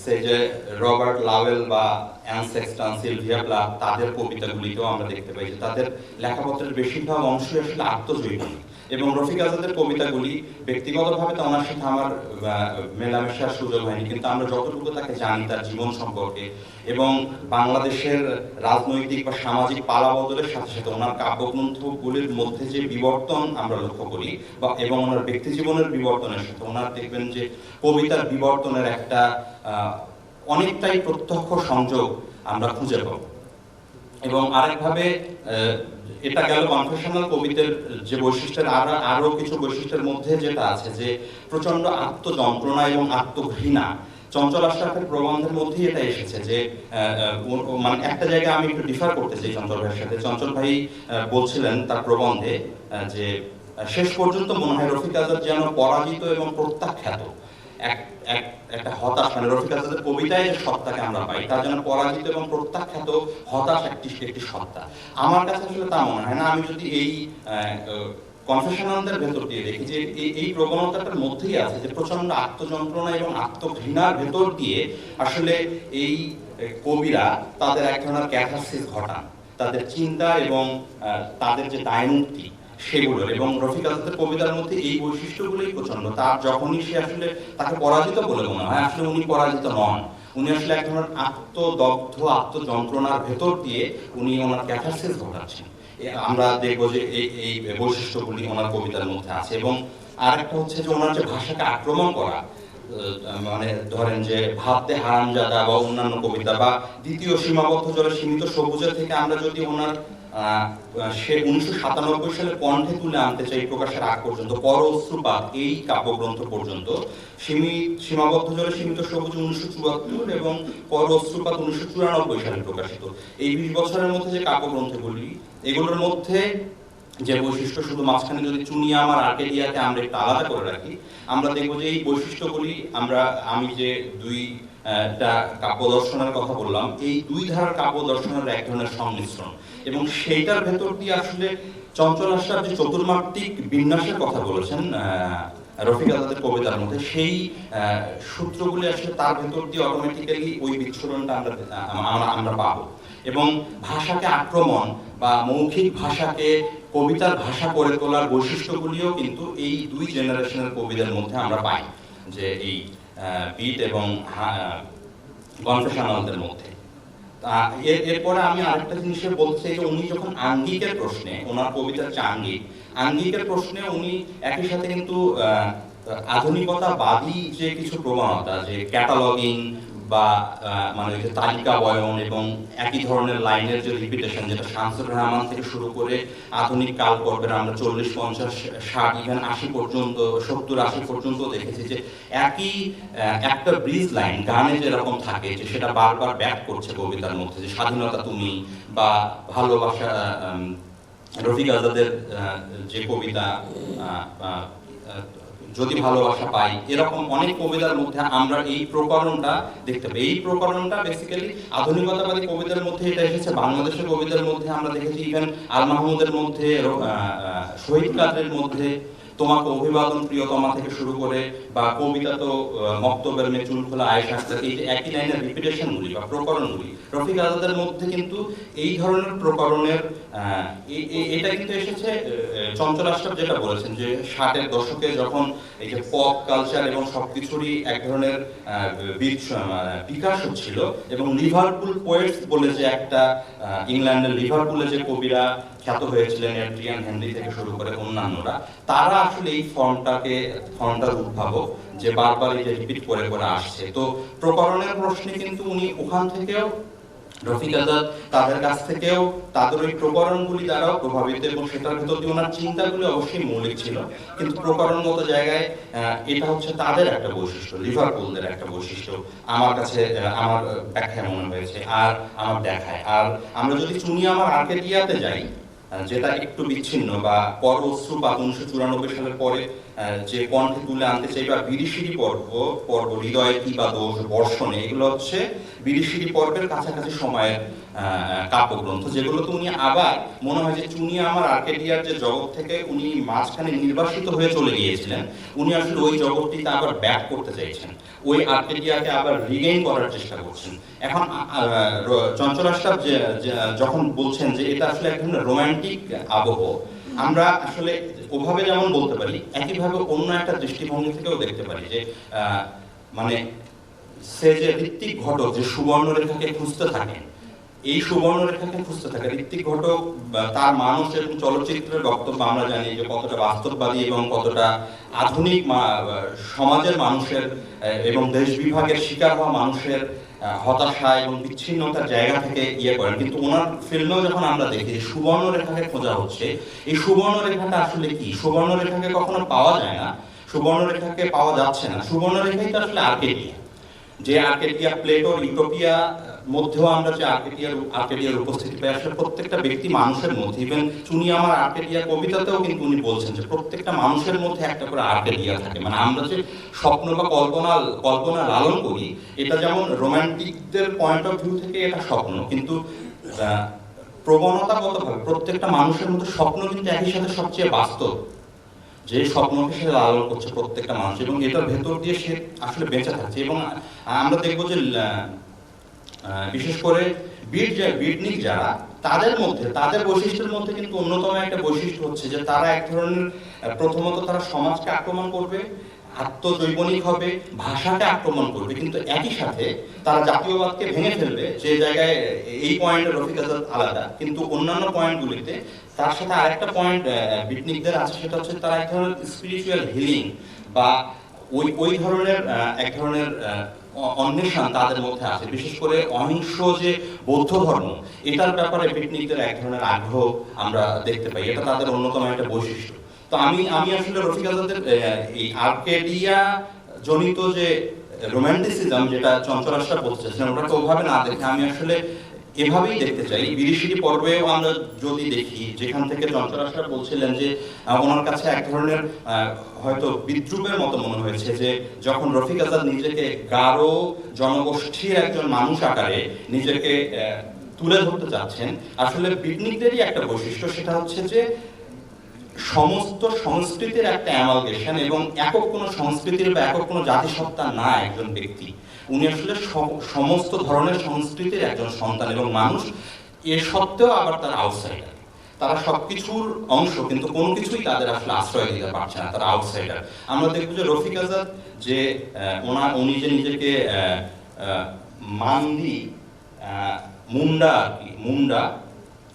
সে যে রবার্ট লাওয়েল বা অ্যান সেক্সটন, সিলভিয়া প্লাথ, তাদের কবিতাগুলিতেও আমরা দেখতে পাই যে তাদের লেখাপত্রের বেশিরভাগ অংশই আসলে আত্মজৈবনী। এবং রফিক আজাদের কবিতাগুলি ব্যক্তিগতভাবে তো আমার সাথে আমার মেলামেশার সুযোগ হয়নি, কিন্তু আমরা যতটুকু তাকে জানি তার জীবন সম্পর্কে এবং বাংলাদেশের রাজনৈতিক বা সামাজিক পালাবদলের সাথে সাথে ওনার কাব্যগ্রন্থগুলির মধ্যে যে বিবর্তন আমরা লক্ষ্য করি বা এবং ওনার ব্যক্তি জীবনের বিবর্তনের সাথে ওনার দেখবেন যে কবিতার বিবর্তনের একটা অনেকটাই প্রত্যক্ষ সংযোগ আমরা খুঁজে পাব। এবং আরেকভাবে এটা গেল কনফেশনাল কবিদের যে বৈশিষ্ট্যের আরো কিছু বৈশিষ্ট্যের মধ্যে যেটা আছে যে প্রচন্ড আত্মযন্ত্রণা এবং আত্মঘৃণা। চঞ্চল আশরাফের প্রবন্ধের মধ্যেই এটা এসেছে যে মানে একটা জায়গায় আমি একটু ডিফার করতে চাই চঞ্চল ভাইয়ের সাথে। চঞ্চল ভাই বলছিলেন তার প্রবন্ধে যে শেষ পর্যন্ত মনে হয় রফিক আজাদ যেন পরাজিত এবং প্রত্যাখ্যাত একটা হতাশ, মানে রফিক আজাদের কবিতায় যে সত্তাকে আমরা পাই তার জন্য পরাজিত এবং প্রত্যাখ্যাত হতাশ একটি সত্তা। আমার কাছে আসলে তা মনে হয় না। আমি যদি এই কনফেশনালদের ভেতর দিয়ে দেখি যে এই প্রবণতাটার মধ্যেই আছে যে প্রচন্ড আত্মযন্ত্রণা এবং আত্মঘৃণার ভেতর দিয়ে আসলে এই কবিরা তাদের এক ধরনের ক্যাথারসিস ঘটান, তাদের চিন্তা এবং তাদের যে দায়মুক্তি সেগুলোর। এবং রফিক আজাদের কবিতার মধ্যে এই বৈশিষ্ট্যগুলোই প্রচন্ড। তার যখনই সে আসলে তাকে পরাজিত বলে মনে হয়, আসলে উনি পরাজিত নন, উনি আসলে এক ধরনের আত্মদগ্ধ আত্মযন্ত্রণার ভেতর দিয়ে উনি ওনার ক্যাথারসিস ঘটাচ্ছেন। আমরা দেখবো যে এই বৈশিষ্ট্যগুলি ওনার কবিতার মধ্যে আছে। এবং আরেকটা হচ্ছে যে ওনার যে ভাষাকে আক্রমণ করা, মানে ধরেন যে ভাবতে হারামজাদা বা অন্যান্য কবিতা বা দ্বিতীয় সীমাবদ্ধ জলে সীমিত সবুজের থেকে আমরা যদি ওনার সে 1997 সালে কণ্ঠে তুলে আনতে চাই প্রকাশের আগ পর্যন্ত, পর অশ্রুপাত এই কাব্যগ্রন্থ পর্যন্ত, সীমাবদ্ধ জলে সীমিত সবুজ 1974 এবং পর অশ্রুপাত 1994 সালে প্রকাশিত, এই 20 বছরের মধ্যে যে কাব্যগ্রন্থগুলি, এগুলোর মধ্যে যে বৈশিষ্ট্য, শুধু মাঝখানে যদি চুনিয়া আমার আর্কেডিয়াকে আমরা একটু আলাদা করে রাখি, আমরা দেখবো যে এই বৈশিষ্ট্যগুলি আমি যে দুইটা কাব্য দর্শনের কথা বললাম, এই দুই ধারার কাব্য দর্শনের এক ধরনের সংমিশ্রণ। এবং সেইটার ভেতর দিয়ে আসলে চঞ্চল আশরাফ যে চতুর্মাত্রিক বিন্যাসের কথা বলেছেন রফিক আজাদের কবিতার মধ্যে, সেই সূত্রগুলি আসলে তার ভেতর দিয়ে অটোমেটিক্যালি ওই বিচ্ছুরণটা আমরা পাবো। এবং ভাষাকে আক্রমণ বা মৌখিক ভাষাকে কবিতার ভাষা করে তোলার বৈশিষ্ট্যগুলিও কিন্তু এই দুই জেনারেশনের কবিদের মধ্যে আমরা পাই, যে এই বিট এবং কনফেশনালদের মধ্যে। এরপরে আমি আরেকটা জিনিসে বলতে যে উনি যখন আঙ্গিকের প্রশ্নে, ওনার কবিতার যে আঙ্গিকের প্রশ্নে উনি একই সাথে কিন্তু আধুনিকতাবাদী যে কিছু প্রবণতা, যে ক্যাটালগিং বা মানে যে তালিকা বয়ন এবং একই ধরনের লাইনের যে রিপিটেশন, যেটা শামসুর রহমান থেকে শুরু করে আধুনিক কালপর্বের আমরা 40, 50, 60, ইভেন 80 পর্যন্ত, 70, 80 পর্যন্ত দেখেছি যে একই একটা ব্রিজ লাইন গানে যেরকম থাকে, যে সেটা বারবার ব্যাক করছে কবিতার মধ্যে, যে স্বাধীনতা তুমি বা ভালোবাসা, রফিক আজাদের যে কবিতা যদি ভালোবাসা পাই, এরকম অনেক কবিতার মধ্যে আমরা এই প্রকরণটা দেখতে পাই। এই প্রকরণটা বেসিক্যালি আধুনিকতাবাদী কবিতার মধ্যে এটা এসেছে, বাংলাদেশের কবিতার মধ্যে আমরা দেখেছি, ইভেন আল মাহমুদের মধ্যে, শহীদ কাদের মধ্যে, তোমাকে অভিবাদন প্রিয়তমা থেকে শুরু করে, বা কবিতা তো মক্তবের মে চুল খোলা আয়েশা, এই যে একই লাইনের রিপিটেশনগুলি বা প্রকরণগুলি রফিক আজাদের মধ্যে কিন্তু এই ধরনের প্রকরণের এটা কিন্তু এসেছে। চঞ্চল আশরাফ যেটা বলেছেন যে 60-এর দশকে যখন এই যে পপ কালচার এবং সবকিছুরই এক ধরনের বিকাশ হচ্ছিল, এবং লিভারপুল পোয়েটস বলে যে একটা ইংল্যান্ডের লিভারপুলে যে কবিরা খ্যাত হয়েছিলেন, এড্রিয়ান হেনরি থেকে শুরু করে অন্যান্যরা, তারা আসলে এই ফর্মটার উদ্ভাবক, যে বারবার এই যে রিপিট করে করে আসছে। তো প্রকরণের প্রশ্নে কিন্তু উনি ওখান থেকেও, রফিক আজাদ তাদের কাছ থেকেও তাদের ওই প্রকরণগুলি দ্বারাও প্রভাবিত, এবং সেটার ভিতর দিয়ে ওনার চিন্তাগুলি অবশ্যই মৌলিক ছিল, কিন্তু প্রকরণগত জায়গায় এটা হচ্ছে তাদের একটা বৈশিষ্ট্য, লিভারপুলদের একটা বৈশিষ্ট্য আমার কাছে, আমার ব্যাখ্যায় মনে হয়েছে আর আমার দেখায়। আর আমরা যদি চুনি আমার আর্কেডিয়াতে যাই, যেটা একটু বিচ্ছিন্ন, বা পর অশ্রুপাত 1994 সালের পরে যে কণ্ঠে তুলে আনতে চাই, বা বিরিশিরি পর্ব হৃদয়ে কি বা দোষ, বর্ষণে, এগুলো হচ্ছে বিরিশিরি পর্বের কাছাকাছি সময়ের কাব্যগ্রন্থ, যেগুলোতে উনি আবার মনে হয় যে চুনি আমার আর্কেডিয়ার যে জগৎ থেকে উনি মাঝখানে নির্বাসিত হয়ে চলে গিয়েছিলেন, উনি আসলে ওই জগৎটিতে আবার ব্যাক করতে চাইছেন, ওই আর্কেডিয়াকে আবার রিগেইন করার চেষ্টা করছেন। এখন চঞ্চল আশরাফ যখন বলছেন যে এটা আসলে এক ধরনের রোমান্টিক আবহ, আমরা আসলে ওভাবে যেমন বলতে পারি, একইভাবে অন্য একটা দৃষ্টিভঙ্গি থেকেও দেখতে পারি, যে মানে সে যে ঋত্বিক ঘটক যে সুবর্ণরেখাকে খুঁজতে থাকেন, এই সুবর্ণরেখাকে খুঁজতে থাকে ঋত্বিক ঘটক, তার মানুষ এবং চলচ্চিত্রের বক্তব্য আমরা জানি যে কতটা বাস্তববাদী এবং কতটা আধুনিক সমাজের মানুষের এবং দেশ বিভাগের শিকার হওয়া মানুষের হতাশা এবং বিচ্ছিন্নতার জায়গা থেকে করেন। কিন্তু ওনার ফিল্মেও যখন আমরা দেখি সুবর্ণরেখাকে খোঁজা হচ্ছে, এই সুবর্ণরেখাটা আসলে কি? সুবর্ণরেখাকে কখনো পাওয়া যায় না, সুবর্ণরেখাকে পাওয়া যাচ্ছে না। সুবর্ণরেখাই তো আসলে আর্কেডিয়া, যে আর্কেডিয়া প্লেটোর ইউটোপিয়া মধ্যেও আমরা যে আর্কেডিয়ার উপস্থিতি পাই, আসলে প্রত্যেকটা ব্যক্তি মানুষের মধ্যে, ইভেন চুনি আমার আর্কেডিয়া কবিতাতেও কিন্তু উনি বলছেন যে প্রত্যেকটা মানুষের মধ্যে একটা করে আর্কেডিয়া থাকে। মানে আমরা যে স্বপ্ন বা কল্পনা লালন করি, এটা যেমন রোমান্টিকদের পয়েন্ট অফ ভিউ থেকে এটা স্বপ্ন, কিন্তু প্রবণতাগতভাবে প্রত্যেকটা মানুষের মধ্যে স্বপ্ন কিন্তু একই সাথে সবচেয়ে বাস্তব, যে স্বপ্নকে সে লালন করছে প্রত্যেকটা মানুষ, এবং এটার ভেতর দিয়ে সে আসলে বেঁচে থাকছে। এবং আমরা দেখবো যে বিশেষ করে বিটনিক যারা, তাদের মধ্যে, তাদের বৈশিষ্ট্যের মধ্যে কিন্তু অন্যতম একটা বৈশিষ্ট্য হচ্ছে যে তারা এক ধরনের, প্রথমত তারা সমাজকে আক্রমণ করবে, আত্মজৈবনিক হবে, ভাষাকে আক্রমণ করবে, কিন্তু একই সাথে তারা জাতীয়বাদকে ভেঙে ফেলবে, যে জায়গায় এই পয়েন্টে রফিক আজাদ আলাদা, কিন্তু অন্যান্য পয়েন্টগুলিতে তার সাথে আরেকটা পয়েন্ট বিটনিকদের আছে, সেটা হচ্ছে তারা এক ধরনের স্পিরিচুয়াল হিলিং বা ওই ধরনের এক ধরনের অন্বেষণ তাদের মধ্যে আছে। বিশেষ করে অহিংস যে বৌদ্ধ ধর্ম, এটার ব্যাপারে বিটনিকদের এক ধরনের আগ্রহ আমরা দেখতে পাই, এটা তাদের অন্যতম একটা বৈশিষ্ট্য। তো আমি আসলে রফিক আজাদের এই আর্কেডিয়া জনিত যে রোমান্টিসিজম, যেটা চঞ্চল আশরাফ বলতে চাচ্ছিলেন, ওটাকে ওভাবে না দেখে আমি আসলে এভাবেই দেখতে চাই। বিরিশিরি পর্বেও আমরা যদি দেখি, যেখান থেকে চঞ্চল আশরাফ বলছিলেন যে ওনার কাছে এক ধরনের হয়তো বিদ্রুপের মতো মনে হয়েছে, যে যখন রফিক আজাদ নিজেকে গারো জনগোষ্ঠীর একজন মানুষ আকারে নিজেকে তুলে ধরতে চাচ্ছেন, আসলে বিটনিকদেরই একটা বৈশিষ্ট্য, সেটা হচ্ছে যে সমস্ত সংস্কৃতির একটা অ্যামালগেশন, এবং একক কোনো সংস্কৃতির বা একক কোনো জাতিসত্তা না একজন ব্যক্তি, উনি আসলে সমস্ত ধরনের সংস্কৃতির একজন সন্তান এবং মানুষ। এর সত্ত্বেও আবার তারা আউটসাইডার। তারা সবকিছুর অংশ কিন্তু কোনো কিছুই তাদের আসলে আশ্রয় দিতে পারছে না, তারা আউটসাইডার। আমরা দেখব যে রফিক আজাদ যে উনি যে নিজেকে মান্দি মুন্ডা আর কি, মুন্ডা,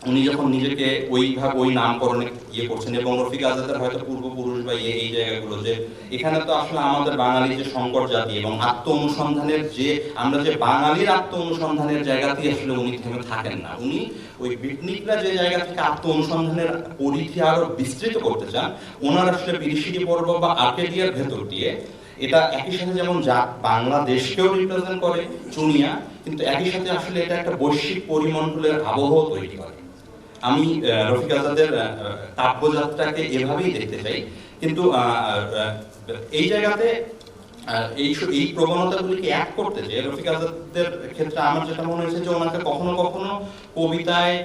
উনি যখন নিজেকে ওইভাবে ওই নামকরণে ইয়ে করছেন, এবং রফিক আজাদের হয়তো পূর্বপুরুষ বা এই জায়গাগুলো, যে এখানে তো আসলে আমাদের বাঙালি যে সংকর জাতি এবং আত্ম অনুসন্ধানের যে আমরা যে বাঙালির আত্ম অনুসন্ধানের জায়গাতেই আসলে উনি থেমে থাকেন না। উনি ওই ব্রিটনিকরা যে জায়গা থেকে আত্ম অনুসন্ধানের পরিধি আরো বিস্তৃত করতে চান, ওনার আসলে বিরিশিরি পর্ব বা আর্কেডিয়ার ভেতর দিয়ে এটা একই সাথে যেমন বাংলাদেশকেও রিপ্রেজেন্ট করে চুনিয়া, কিন্তু একই সাথে আসলে এটা একটা বৈশ্বিক পরিমণ্ডলের আবহ তৈরি করে। আমি রফিক আজাদের কাব্যযাত্রাকে এভাবেই দেখতে চাই, কিন্তু এই জায়গাতে এই প্রবণতাগুলিকে এক করতে যে রফিক আজাদের ক্ষেত্রে আমার যেটা মনে হয়েছে যে ওনাকে কখনো কখনো কবিতায়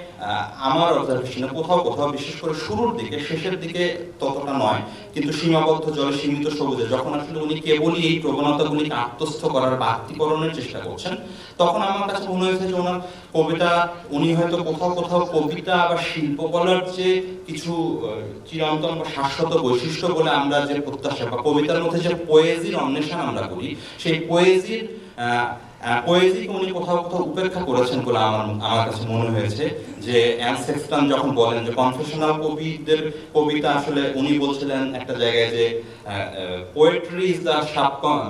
আমার অবজারভেশনে কোথাও কোথাও বিশেষ করে শুরুর দিকে, শেষের দিকে ততটা নয়, কিন্তু সীমাবদ্ধ জলে সীমিত সবুজে যখন আসলে উনি কেবলই এই প্রবণতাগুলিকে আত্মস্থ করার বা আত্মীকরণের চেষ্টা করছেন, তখন আমার কাছে মনে হয়েছে যে ওনার কবিতা, উনি হয়তো কোথাও কোথাও কবিতা বা শিল্পকলার যে কিছু চিরন্তন বা শাশ্বত বৈশিষ্ট্য বলে আমরা যে প্রত্যাশা বা কবিতার মধ্যে যে পোয়েজির অন্বেষণ আমরা করি, সেই পোয়েজিকে উনি কোথাও কোথাও উপেক্ষা করেছেন বলে আমার কাছে মনে হয়েছে। যে অ্যানসেক্সটন যখন বলেন যে কনফেশনাল কবিদের কবিতা, আসলে উনি বলছিলেন একটা জায়গায় যে poetry is the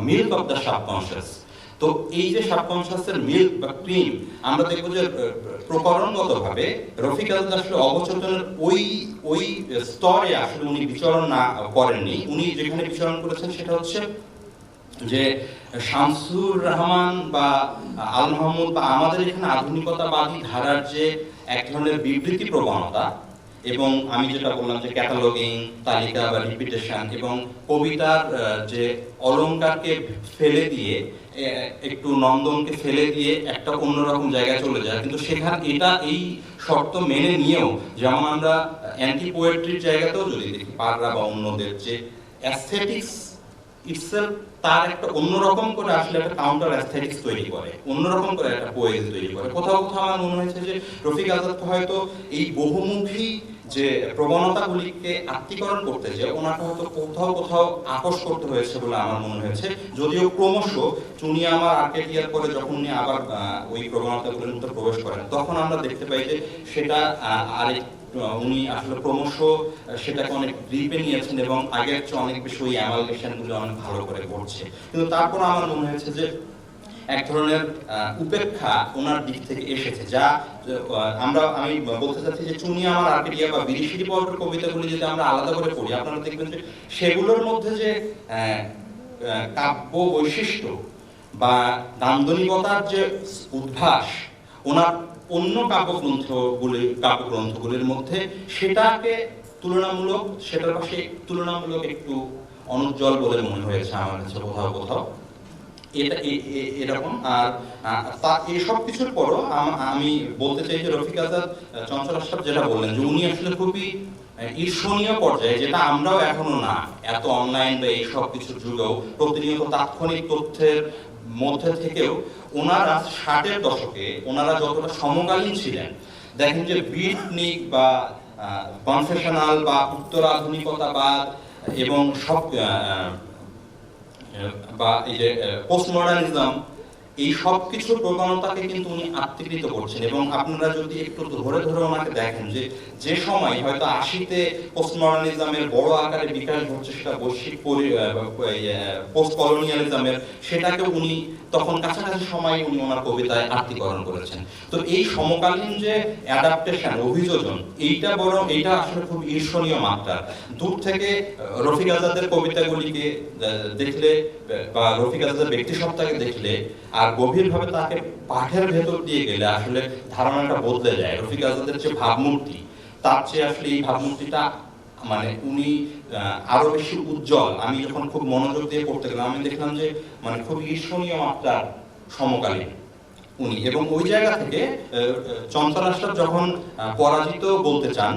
milk of the subconscious. তো এই যে সাবকনশিয়াসের মিল্ক বা ক্রিম, আমরা দেখবো যে প্রকরণগতভাবে রফিক আজাদ আসলে অবচেতনের ওই স্তরে আসলে উনি বিচরণ না করেননি। উনি যেখানে বিচরণ করেছেন সেটা হচ্ছে যে শামসুর রহমান বা আল মাহমুদ বা আমাদের এখানে আধুনিকতাবাদী ধারার যে এক ধরনের বিবৃতি প্রবণতা, এবং আমি যেটা বললাম যে ক্যাটালগিং, তালিকা বা রিপিটেশন, এবং কবিতার যে অলংকারকে ফেলে দিয়ে, একটু নন্দনকে ফেলে দিয়ে একটা অন্যরকম জায়গায় চলে যায়, কিন্তু সেখানে এটা এই শর্ত মেনে নিয়েও, যেমন আমরা অ্যান্টি পোয়েট্রির জায়গাতেও যদি দেখি পাররা বা অন্যদের যে অ্যাস্থেটিক্স ইটসেলফ তার একটা অন্যরকম করে আসলে একটা কাউন্টার অ্যাস্থেটিক্স তৈরি করে, অন্যরকম করে একটা পোয়েজি তৈরি করে। কোথাও কোথাও আমার মনে হয়েছে যে রফিক আজাদ হয়তো এই বহুমুখী যে প্রবণতাগুলিকে আত্মীকরণ করতে যে ওনাকে হয়তো কোথাও কোথাও আপোষ করতে হয়েছে বলে আমার মনে হয়েছে। যদিও ক্রমশ চুনিয়া আমার আর্কেডিয়ার পরে যখন উনি আবার ওই প্রবণতাগুলির মধ্যে প্রবেশ করেন, তখন আমরা দেখতে পাই যে সেটা উনি আসলে ক্রমশ সেটাকে অনেক ডিপে নিয়েছেন এবং আগের চেয়ে অনেক বেশি ওই অ্যামালগেশনগুলো অনেক ভালো করে করছে। কিন্তু তারপর আমার মনে হয়েছে যে এক ধরনের উপেক্ষা ওনার দিক থেকে এসেছে, যা আমি বলতে চাচ্ছি যে চুনিয়া আমার আর্কেডিয়া বা বিরিশিরি পর্বের কবিতাগুলি যদি আমরা আলাদা করে পড়ি, আপনারা দেখবেন যে সেগুলোর মধ্যে যে কাব্য বৈশিষ্ট্য বা দান্দনিকতার যে উদ্ভাস ওনার অন্য কাব্যগ্রন্থগুলির মধ্যে, সেটার পাশে তুলনামূলক একটু অনুজ্জ্বল বলে মনে হয়েছে আমার কাছে কোথাও কোথাও। এটা এরকম। আর এসব কিছুর পরও আমি বলতে চাই যে রফিক আজাদ, চঞ্চল আশরাফ যেটা বললেন যে উনি আসলে খুবই ঈর্ষণীয় পর্যায়ে, যেটা আমরাও এখনো না, এত অনলাইন বা এইসব কিছুর যুগেও প্রতিনিয়ত তাৎক্ষণিক তথ্যের মধ্যে থেকেও ওনারা 60-এর দশকে ওনারা যতটা সমকালীন ছিলেন, দেখেন যে বিটনিক বা কনফেশনাল বা উত্তর আধুনিকতাবাদ এবং সব বা এই যে পোস্ট মডার্নিজম, এই সব কিছু প্রবণতাকে কিন্তু উনি আত্মীকৃত করছেন। এবং আপনারা যদি একটু ধরে ধরে ওনাকে দেখেন যে সময় হয়তো 80-তে পোস্ট মডার্নিজমের বড় আকারে বিকাশ হচ্ছে, সেটা বৈশ্বিক পোস্ট কলোনিয়ালিজমের, সেটাকে উনি তখন কাছাকাছি সময় উনি ওনার কবিতায় আত্মীকরণ করেছেন। তো এই সমকালীন যে অ্যাডাপ্টেশন, অভিযোজন, এইটা আসলে খুব ঈর্ষণীয় মাত্রা। দূর থেকে রফিক আজাদের কবিতাগুলিকে দেখলে বা রফিক আজাদের ব্যক্তিসত্তাকে দেখলে আর গভীরভাবে তাকে পাঠের ভেতর দিয়ে গেলে আসলে ধারণাটা বদলে যায়। রফিক আজাদের যে ভাবমূর্তি, তার চেয়ে আসলে এই ভাবমূর্তিটা মানে উনি আরো বেশি উজ্জ্বল। আমি যখন খুব মনোযোগ দিয়ে পড়তে গেলাম, আমি দেখলাম যে মানে খুব ঈর্ষণীয় মাত্রার সমকালীন উনি। এবং ওই জায়গা থেকে চঞ্চল আশরাফ যখন পরাজিত বলতে চান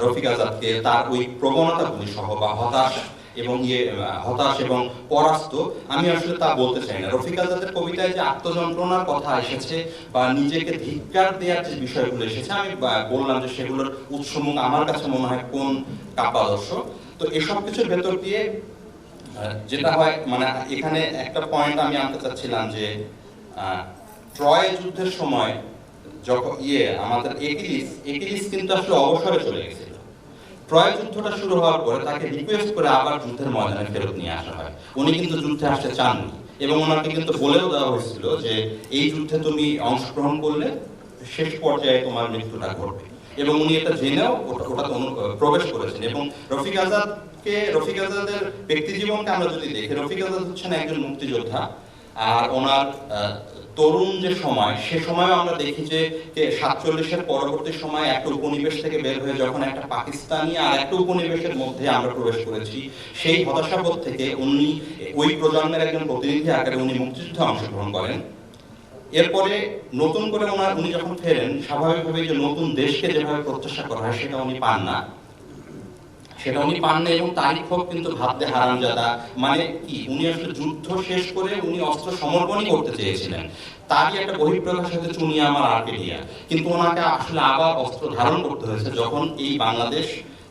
রফিক আজাদকে তার ওই প্রবণতাগুলি সহ বা হতাশ এবং হতাশ এবং পরাস্ত, আমি আসলে তা বলতে চাই না। রফিক আজাদের কবিতায় যে আত্মযন্ত্রণার কথা এসেছে বা নিজেকে ধিক্কার দেওয়ার যে বিষয়গুলো এসেছে, আমি বললাম যে সেগুলোর উৎসমুখ আমার কাছে মনে হয় কোন কাব্যাদর্শ। তো এসব কিছুর ভেতর দিয়ে যেটা হয়, মানে এখানে একটা পয়েন্ট আমি আনতে চাচ্ছিলাম যে ট্রয় যুদ্ধের সময় যখন আমাদের একিলিস কিন্তু আসলে অবসরে চলে গেছিল। ট্রয় যুদ্ধটা শুরু হওয়ার পরে তাকে রিকোয়েস্ট করে আবার যুদ্ধের ময়দানে ফেরত নিয়ে আসা হয়। উনি কিন্তু যুদ্ধে আসতে চাননি এবং ওনাকে কিন্তু বলেও দেওয়া হয়েছিল যে এই যুদ্ধে তুমি অংশগ্রহণ করলে শেষ পর্যায়ে তোমার মৃত্যুটা ঘটবে, এবং উনি এটা জেনেও ওটা প্রবেশ করেছেন। এবং রফিক আজাদের ব্যক্তি জীবনকে আমরা যদি দেখি, রফিক আজাদ হচ্ছেন একজন মুক্তিযোদ্ধা, আর ওনার তরুণ যে সময়, সে সময় আমরা দেখি যে 47-এর পরবর্তী সময় একটা উপনিবেশ থেকে বের হয়ে যখন একটা পাকিস্তানি আর একটা উপনিবেশের মধ্যে আমরা প্রবেশ করেছি, সেই হতাশাবোধ থেকে উনি ওই প্রজন্মের একজন প্রতিনিধি আকারে উনি মুক্তিযুদ্ধে অংশগ্রহণ করেন। এরপরে নতুন করে উনি যখন ফেরেন, স্বাভাবিকভাবে যে নতুন দেশকে যেভাবে প্রত্যাশা করা হয় সেটা উনি পান না, এবং তারই ক্ষোভ কিন্তু ভাবতে হারামজাদা, মানে কি উনি আসলে যুদ্ধ শেষ করে উনি অস্ত্র সমর্পণই করতে চেয়েছিলেন। তারই একটা বহিঃপ্রকাশ হয়েছে চুনিয়া আমার আর্কেডিয়া, কিন্তু ওনাকে আসলে আবার অস্ত্র ধারণ করতে হয়েছে যখন এই বাংলাদেশ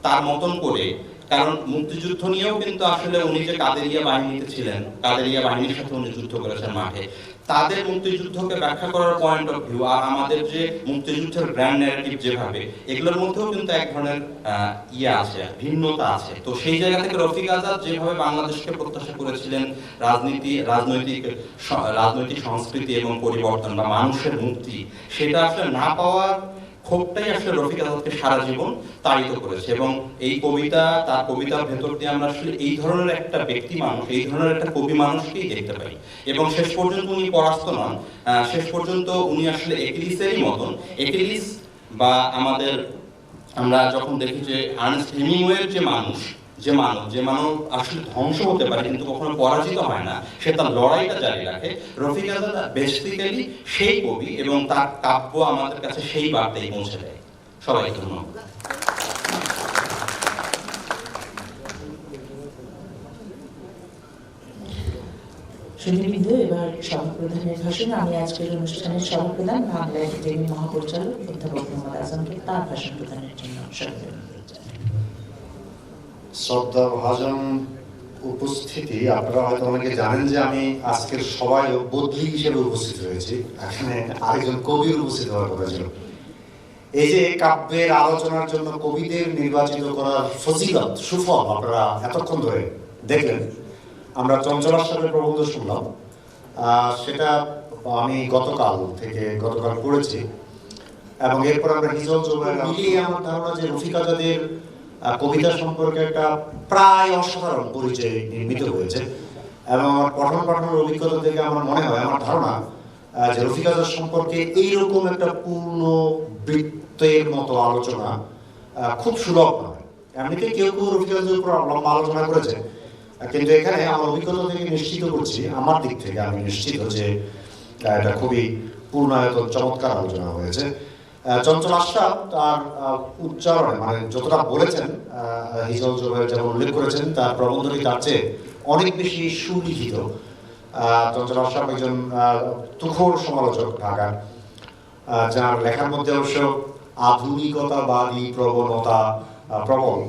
তার মতন করে, কারণ মুক্তিযুদ্ধ নিয়েও কিন্তু আসলে উনি যে কাদেরিয়া বাহিনীতে ছিলেন, কাদেরিয়া বাহিনীর সাথে উনি যুদ্ধ করেছেন মাঠে, তাদের মুক্তিযুদ্ধকে ব্যাখ্যা করার পয়েন্ট অফ ভিউ আর আমাদের যে মুক্তিযুদ্ধের গ্র্যান্ড ন্যারেটিভ যেভাবে, এগুলোর মধ্যেও কিন্তু এক ধরনের আছে, ভিন্নতা আছে। তো সেই জায়গা থেকে রফিক আজাদ যেভাবে বাংলাদেশকে প্রত্যাশা করেছিলেন, রাজনৈতিক সংস্কৃতি এবং পরিবর্তন বা মানুষের মুক্তি, সেটা আসলে না পাওয়ার ক্ষোভটাই আসলে রফিক আজাদকে সারা জীবন তাড়িত করেছে। এবং এই তার কবিতার ভেতর দিয়ে আমরা আসলে এই ধরনের একটা ব্যক্তি মানুষ, এই ধরনের একটা কবি মানুষকেই দেখতে পাই। এবং শেষ পর্যন্ত উনি পরাস্ত নন, শেষ পর্যন্ত উনি আসলে একিলিসেরই মতন, একিলিস বা আমরা যখন দেখি যে আর্নেস্ট হেমিংওয়ের যে মানব আসলে ধ্বংস হতে পারে কিন্তু কখনো পরাজিত হয় না, সে তার লড়াইটা জারি রাখে। রফিক আজাদ বেসিক্যালি সেই কবি এবং তার কাব্য আমাদের কাছে সেই বার্তাই পৌঁছে দেয়। সবাইকে ধন্যবাদ। সুধীবৃন্দ, এবার সভাপ্রধানের ভাষণ। আমি আজকের অনুষ্ঠানের সভাপ্রধান বাংলা একাডেমি মহাপরিচালক অধ্যাপক মোহাম্মদ আজমকে তার ভাষণ প্রদানের জন্য শ্রদ্ধা ভাজন উপস্থিতি, আপনারা হয়তো অনেকে জানেন যে আমি আজকের সবাই বদলি হিসেবে উপস্থিত হয়েছি। এখানে আরেকজন কবির উপস্থিত হওয়ার কথা ছিল। এই যে কাব্যের আলোচনার জন্য কবিদের নির্বাচিত করার ফজিলত, সুফল আপনারা এতক্ষণ ধরে দেখলেন। আমরা চঞ্চল আশরাফের প্রবন্ধ শুনলাম, সেটা আমি গতকাল পড়েছি, এবং এরপর আমরা হিজল জোবায়ের মিলিয়ে আমার ধারণা যে রফিক আজাদের কবিতা সম্পর্কে একটা প্রায় অসাধারণ পরিচয় নির্মিত হয়েছে। এবং আমার পঠনের অভিজ্ঞতা থেকে আমার মনে হয়, আমার ধারণা যে রফিক আজাদ সম্পর্কে এইরকম একটা পূর্ণ বৃত্তের মতো আলোচনা খুব সুলভ নয়। এমনিতে কেউ রফিক আজাদের উপর লম্বা আলোচনা করেছে, কিন্তু এখানে আমার অভিজ্ঞতা থেকে নিশ্চিত করছি, আমার দিক থেকে আমি নিশ্চিত যে এটা খুবই পূর্ণায়তন চমৎকার আলোচনা হয়েছে। চঞ্চল আশরাফ তার উচ্চারণে, মানে যতটা বলেছেন, হিজল জোবায়ের যেমন উল্লেখ করেছেন, তার প্রবন্ধটি তার চেয়ে অনেক বেশি সুলিখিত। চঞ্চল আশরাফ একজন তুখোর সমালোচক ঢাকার, যার লেখার মধ্যে অবশ্য আধুনিকতাবাদী প্রবণতা প্রবল,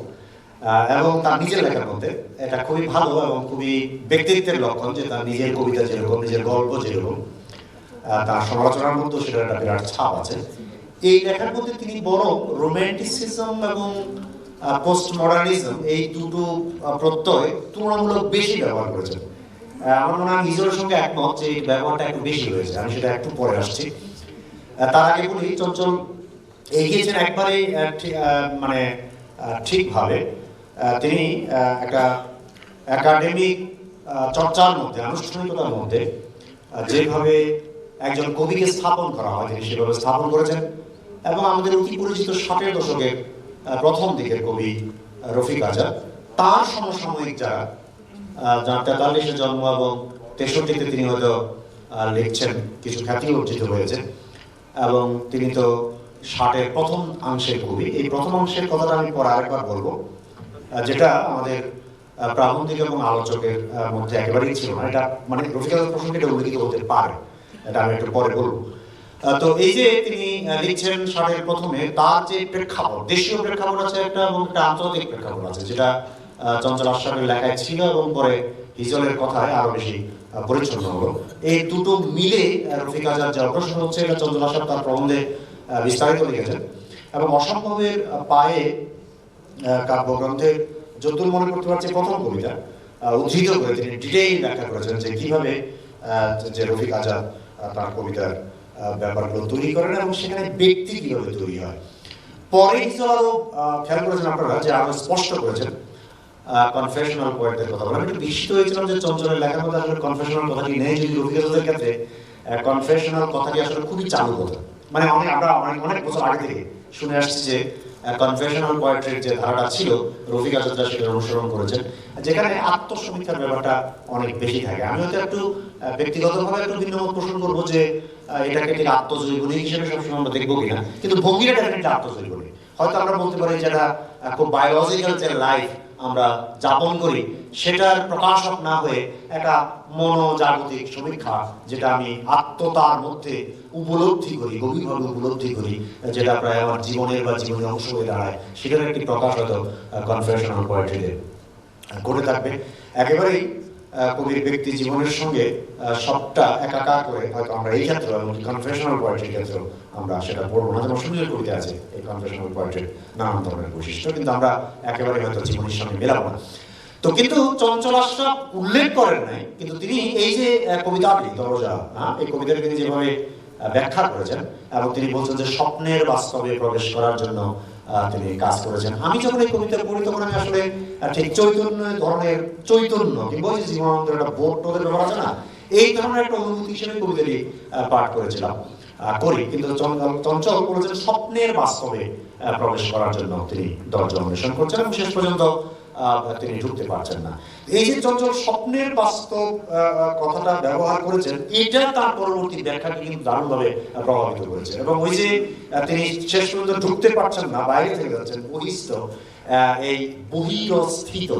এবং তার নিজের লেখার মধ্যে এটা খুবই ভালো এবং খুবই ব্যক্তিত্বের লক্ষণ যে তার নিজের কবিতা যেরকম, নিজের গল্প যেরকম, তার সমালোচনার মধ্যে সেটা একটা বিরাট ছাপ আছে। এই লেখার মধ্যে তিনি বরং রোম্যান্টিসিজম এবং পোস্ট মডার্নিজম, এই দুটো প্রত্যয় তুলনামূলক বেশি ব্যবহার করেছেন। আমার মনে হয় নিজের সঙ্গে একমত যে এই ব্যবহারটা একটু বেশি হয়েছে। আমি সেটা একটু পরে আসছি। তার আগে বলি, চঞ্চল এগিয়েছেন একবারে মানে ঠিকভাবে। তিনি একটা একাডেমিক চর্চার মধ্যে, আনুষ্ঠানিকতার মধ্যে যেভাবে একজন কবিকে স্থাপন করা হয় তিনি সেভাবে স্থাপন করেছেন। এবং আমাদের অতি পরিচিত 60-এর দশকের প্রথম দিকের কবি রফিক আজাদ, তার সমসাময়িক যারা, যার 43-এ জন্ম এবং 63-তে তিনি হয়তো লিখছেন, কিছু খ্যাতি অর্জিত হয়েছে, এবং তিনি তো 60-এর প্রথম অংশের কবি। এই প্রথম অংশের কথাটা আমি পরে আরেকবার বলবো, যেটা আমাদের প্রাবন্ধিক এবং আলোচকের মধ্যে একেবারেই ছিল না। এটা মানে রফিক আজাদ প্রসঙ্গে এটা উল্লেখিত হতে পারে, এটা আমি একটু পরে বলবো। তো এই যে তিনি লিখছেন ষাটের প্রথমে, তার যে প্রেক্ষাপট, দেশীয় প্রেক্ষাপট আছে একটা এবং একটা আন্তর্জাতিক প্রেক্ষাপট আছে, যেটা চঞ্চল আশরাফের লেখায় ছিল এবং পরে হিজলের কথায় আরো বেশি পরিচ্ছন্ন হলো। এই দুটো মিলে রফিক আজাদ যে অগ্রসর হচ্ছে, এটা চঞ্চল আশরাফ তার প্রবন্ধে বিস্তারিত লিখেছেন। এবং অসম্ভবের পায়ে কাব্যগ্রন্থের যদ্দূর মনে করতে পারছি প্রথম কবিতা উদ্ধৃত করে তিনি ডিটেইল ব্যাখ্যা করেছেন যে কিভাবে যে রফিক আজাদ তার কবিতার ব্যাপারগুলো তৈরি করেন এবং সেখানে ব্যক্তি কিভাবে তৈরি হয়। পরে হিজল আরো খেয়াল করেছেন আপনারা যে আরো স্পষ্ট করেছেন কনফেশনাল পোয়েটদের কথা বলে। আমি একটু বিস্মিত হয়েছিলাম যে চঞ্চলের লেখার মধ্যে আসলে কনফেশনাল কথাটি নেই, যদি রফিক আজাদের ক্ষেত্রে কনফেশনাল কথাটি আসলে খুবই চালু কথা। মানে আমরা অনেক বছর আগে থেকে শুনে আসছি যে কনফেশনাল পোয়েট্রির যে ধারাটা ছিল রফিক আজাদরা সেটা অনুসরণ করেছেন, যেখানে আত্মসমীক্ষার ব্যাপারটা অনেক বেশি থাকে। আমি হয়তো একটু ব্যক্তিগতভাবে একটু ভিন্ন মত পোষণ করবো যে এটাকে ঠিক আত্মজৈবনী হিসেবে সবসময় আমরা দেখবো কিনা, কিন্তু ভঙ্গিটা ডেফিনেটলি আত্মজৈবনী। হয়তো আমরা বলতে পারি যেটা খুব বায়োলজিক্যাল যে লাইফ আমরা যাপন করি সেটার প্রকাশক না হয়ে একটা মনোজাগতিক সমীক্ষা, যেটা আমি আত্মতার মধ্যে উপলব্ধি করি, গভীরভাবে উপলব্ধি করি, যেটা প্রায় আমার জীবনের বা জীবনের অংশ হয়ে দাঁড়ায়, সেটার একটি প্রকাশ হয়তো কনফেশনাল পোয়েট্রিতে করে থাকবে। একেবারেই কবির ব্যক্তি জীবনের সঙ্গে সবটা একাকার করে হয়তো আমরা এই ক্ষেত্রে এবং কনফেশনাল পোয়েট্রির ক্ষেত্রেও আমরা সেটা পড়বো না। যেমন সুন্দর কবিতা আছে এই কনফেশনাল পোয়েট্রির নানান ধরনের বৈশিষ্ট্য, কিন্তু আমরা একেবারে হয়তো জীবনের সঙ্গে মেলাবো না। তো কিন্তু চঞ্চল আশরাফ উল্লেখ করেন নাই, কিন্তু তিনি এই যে কবিতাটি দরজা, এই কবিতাকে তিনি যেভাবে ব্যাখ্যা করেছেন এবং তিনি বলছেন যে স্বপ্নের বাস্তবে প্রবেশ করার জন্য তিনি কাজ করেছেন। আমি যখন এই কবিতা পড়ি তখন আমি আসলে ঠিক চৈতন্য ধরনের চৈতন্য কিংবা জীবনানন্দের একটা বোধ টোধের ব্যাপার আছে না, এই ধরনের একটা অনুভূতি হিসেবে কবিতাটি পাঠ করেছিলাম করি। কিন্তু চঞ্চল বলেছেন স্বপ্নের বাস্তবে প্রবেশ করার জন্য তিনি দরজা অন্বেষণ করছেন এবং শেষ পর্যন্ত তিনি ঢুকতে পারছেন না। এই যে চঞ্চল স্বপ্নের বাস্তব কথাটা ব্যবহার করেছেন, এটা তার পরবর্তী ব্যাখ্যাকে কিন্তু দারুণভাবে প্রভাবিত করেছে। এবং ওই যে তিনি শেষ পর্যন্ত ঢুকতে পারছেন না, বাইরে থেকে যাচ্ছেন, বহিস্থ, এই বহিরস্থিত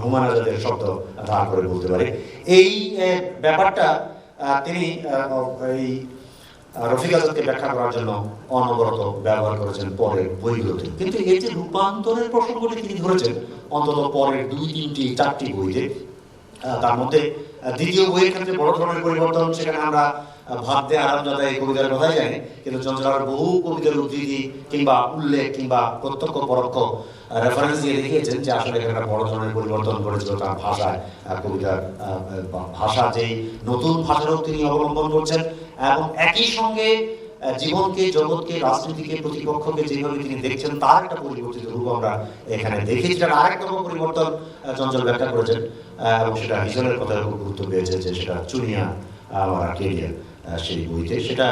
হুমায়ুন আজাদের শব্দ ধার করে বলতে পারে, এই ব্যাপারটা তিনি এই রফিক আজাদকে ব্যাখ্যা করার জন্য অনবরত ব্যবহার করেছেন পরের বইগুলোতে। কিন্তু এই যে রূপান্তরের প্রসঙ্গটি তিনি ধরেছেন অন্তত পরের 2, 3, 4টি বইতে, তার মধ্যে দ্বিতীয় বইয়ের ক্ষেত্রে বড় ধরনের পরিবর্তন, সেখানে আমরা ভাবতে আরামদাদা এই কবিতার কথাই জানি, কিন্তু চঞ্চলার বহু কবিতার উদ্ধৃতি কিংবা উল্লেখ কিংবা প্রত্যক্ষ পরোক্ষ রেফারেন্স দিয়ে দেখিয়েছেন যে আসলে এখানে বড় ধরনের পরিবর্তন করেছিল তার ভাষায়। কবিতার ভাষা যেই নতুন ভাষারও তিনি অবলম্বন করছেন এবং একই সঙ্গে জীবনকে, জগৎকে, রাজনীতিকে, প্রতিপক্ষকে যেভাবে তিনি দেখছেন তার একটা পরিবর্তিত রূপ আমরা এখানে দেখি। যেটা আরেকটা পরিবর্তন চঞ্চল ব্যাখ্যা করেছেন এবং সেটা হিজলের কথায় খুব গুরুত্ব পেয়েছে, যে সেটা চুনিয়া আমার কেরিয়ার সেই বইতে, সেটা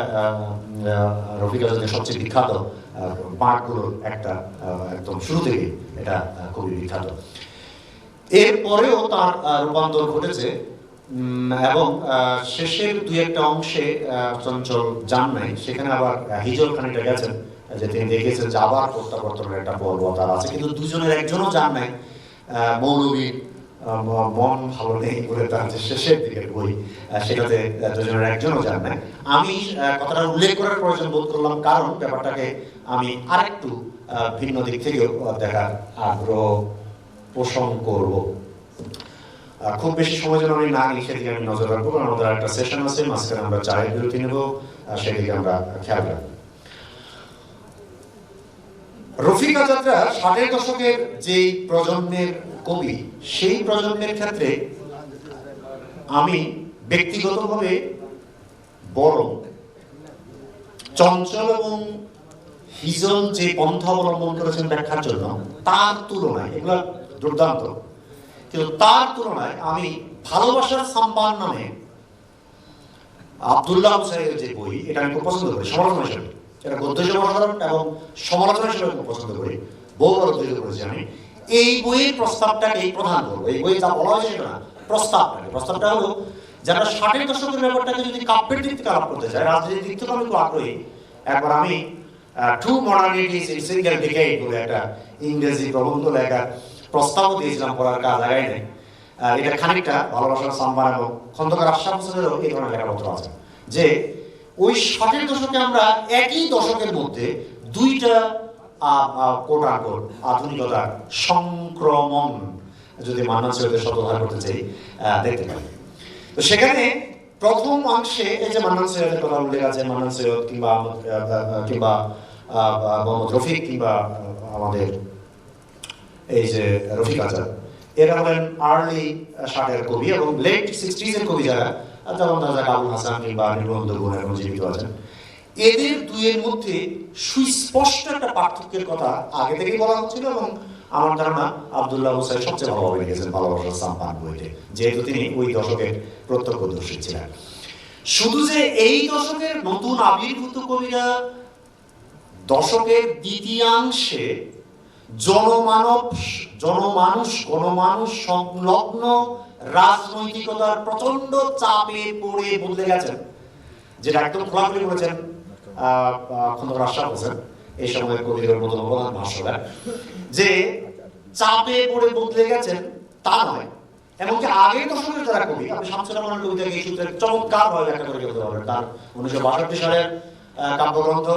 রফিক আজাদের সবচেয়ে বিখ্যাত পাঠগুলোর একটা, একদম শুরু থেকে এটা খুবই বিখ্যাত। এরপরেও তার রূপান্তর ঘটেছে এবং শেষের 2-1টা অংশে চঞ্চল যান নাই, সেখানে আবার হিজল খানিকটা গেছেন, যে তিনি দেখেছেন যে আবার প্রত্যাবর্তনের একটা পর্ব তার আছে, কিন্তু দুজনের একজনও যান নাই। মৌলবীর মন ভালো নেই বলে তার যে শেষের দিকের বই, সেটাতে দুজনের একজনও যান নাই। আমি কথাটা উল্লেখ করার প্রয়োজন বোধ করলাম, কারণ ব্যাপারটাকে আমি আরেকটু ভিন্ন দিক থেকেও দেখার আগ্রহ পোষণ করব। খুব বেশি সময় যেন আমি না নিই সেদিকে আমি নজর রাখবো, কারণ আমাদের একটা সেশন আছে, মাঝখানে আমরা চায়ের বিরতি নেব, সেদিকে আমরা খেয়াল রাখবো। রফিক আজাদরা 60-এর দশকের যেই প্রজন্মের কবি, সেই প্রজন্মের ক্ষেত্রে আমি ব্যক্তিগতভাবে বরং চঞ্চল এবং হিজল যে পন্থা অবলম্বন করেছেন ব্যাখ্যার জন্য, তার তুলনায় এগুলো দুর্দান্ত, কিন্তু তার তুলনায় আমি ভালোবাসার সম্পান নামে আব্দুল্লাহ হুসাইনের যে বই, এটা আমি খুব পছন্দ করি সমালোচনা হিসেবে, এটা গদ্য সমালোচনা এবং সমালোচনা হিসেবে খুব পছন্দ করি, বহুবার উদ্ধৃত করেছি আমি। এই বইয়ের প্রস্তাবটাকেই প্রধান করবো। এই বই যা বলা হয়েছে সেটা না, প্রস্তাবটা হলো যারা 60-এর দশকের ব্যাপারটাকে যদি কাব্যের দিক থেকে আলাপ করতে চায়, রাজনীতির দিক থেকে আমি খুব আগ্রহী। একবার আমি ট্রু মডার্নিটিজ ইন সিঙ্গেল ডিকেড বলে একটা ইংরেজি প্রবন্ধ লেখার প্রস্তাবও দিয়েছিলাম পড়ার কাজ আগাই নেই। এটা খানিকটা ভালোবাসার সম্মান এবং খন্দকার আশরাফ হোসেনেরও এই ধরনের লেখাপত্র আছে যে ওই 60-এর দশকে আমরা একই দশকের মধ্যে দুইটা কোট আধুনিকতার সংক্রমণ, যদি মান্নান সৈয়দের শব্দ ব্যবহার করতে চাই, দেখতে পাই। তো সেখানে প্রথম অংশে এই যে মান্নান সৈয়দের কথা উল্লেখ আছে, মান্নান সৈয়দ কিংবা মোহাম্মদ রফিক কিংবা আমাদের এই যে রফিক আজাদ, এরা হলেন আর্লি 60-এর কবি এবং লেট 60s-এর কবি যারা, যেমন রাজা আবুল হাসান কিংবা নির্বন্ধ গুণ এবং জীবিত আছেন, এদের দুইয়ের মধ্যে সুস্পষ্ট একটা পার্থক্যের কথা আগে থেকেই বলা হচ্ছিল এবং আমার ধারণা আব্দুল্লাহ হুসাইন সবচেয়ে ভালোভাবে লিখেছেন ভালোবাসার সাম্পান বইতে, যেহেতু তিনি ওই দশকের প্রত্যক্ষদর্শী ছিলেন। শুধু যে এই দশকের নতুন আবির্ভূত কবিরা দশকের দ্বিতীয়াংশে গণমানুষ সংলগ্ন রাজনৈতিকতার প্রচন্ড চাপে পড়ে বদলে গেছেন, যেটা একদম খোলাখুলি করেছেন খন্দকার আশরাফ হোসেন, এই সময় কবিদের প্রথম প্রধান ভাষ্যকার, যে চাপে পড়ে বদলে গেছেন তা নয়। এমনকি আগের দশকের যারা কবি, আপনি শামসুর রহমানের কবিতাকে এই সূত্রে চমৎকার ভাবে ব্যাখ্যা করে বলতে পারবেন। তার 1962 সালের কাব্যগ্রন্থ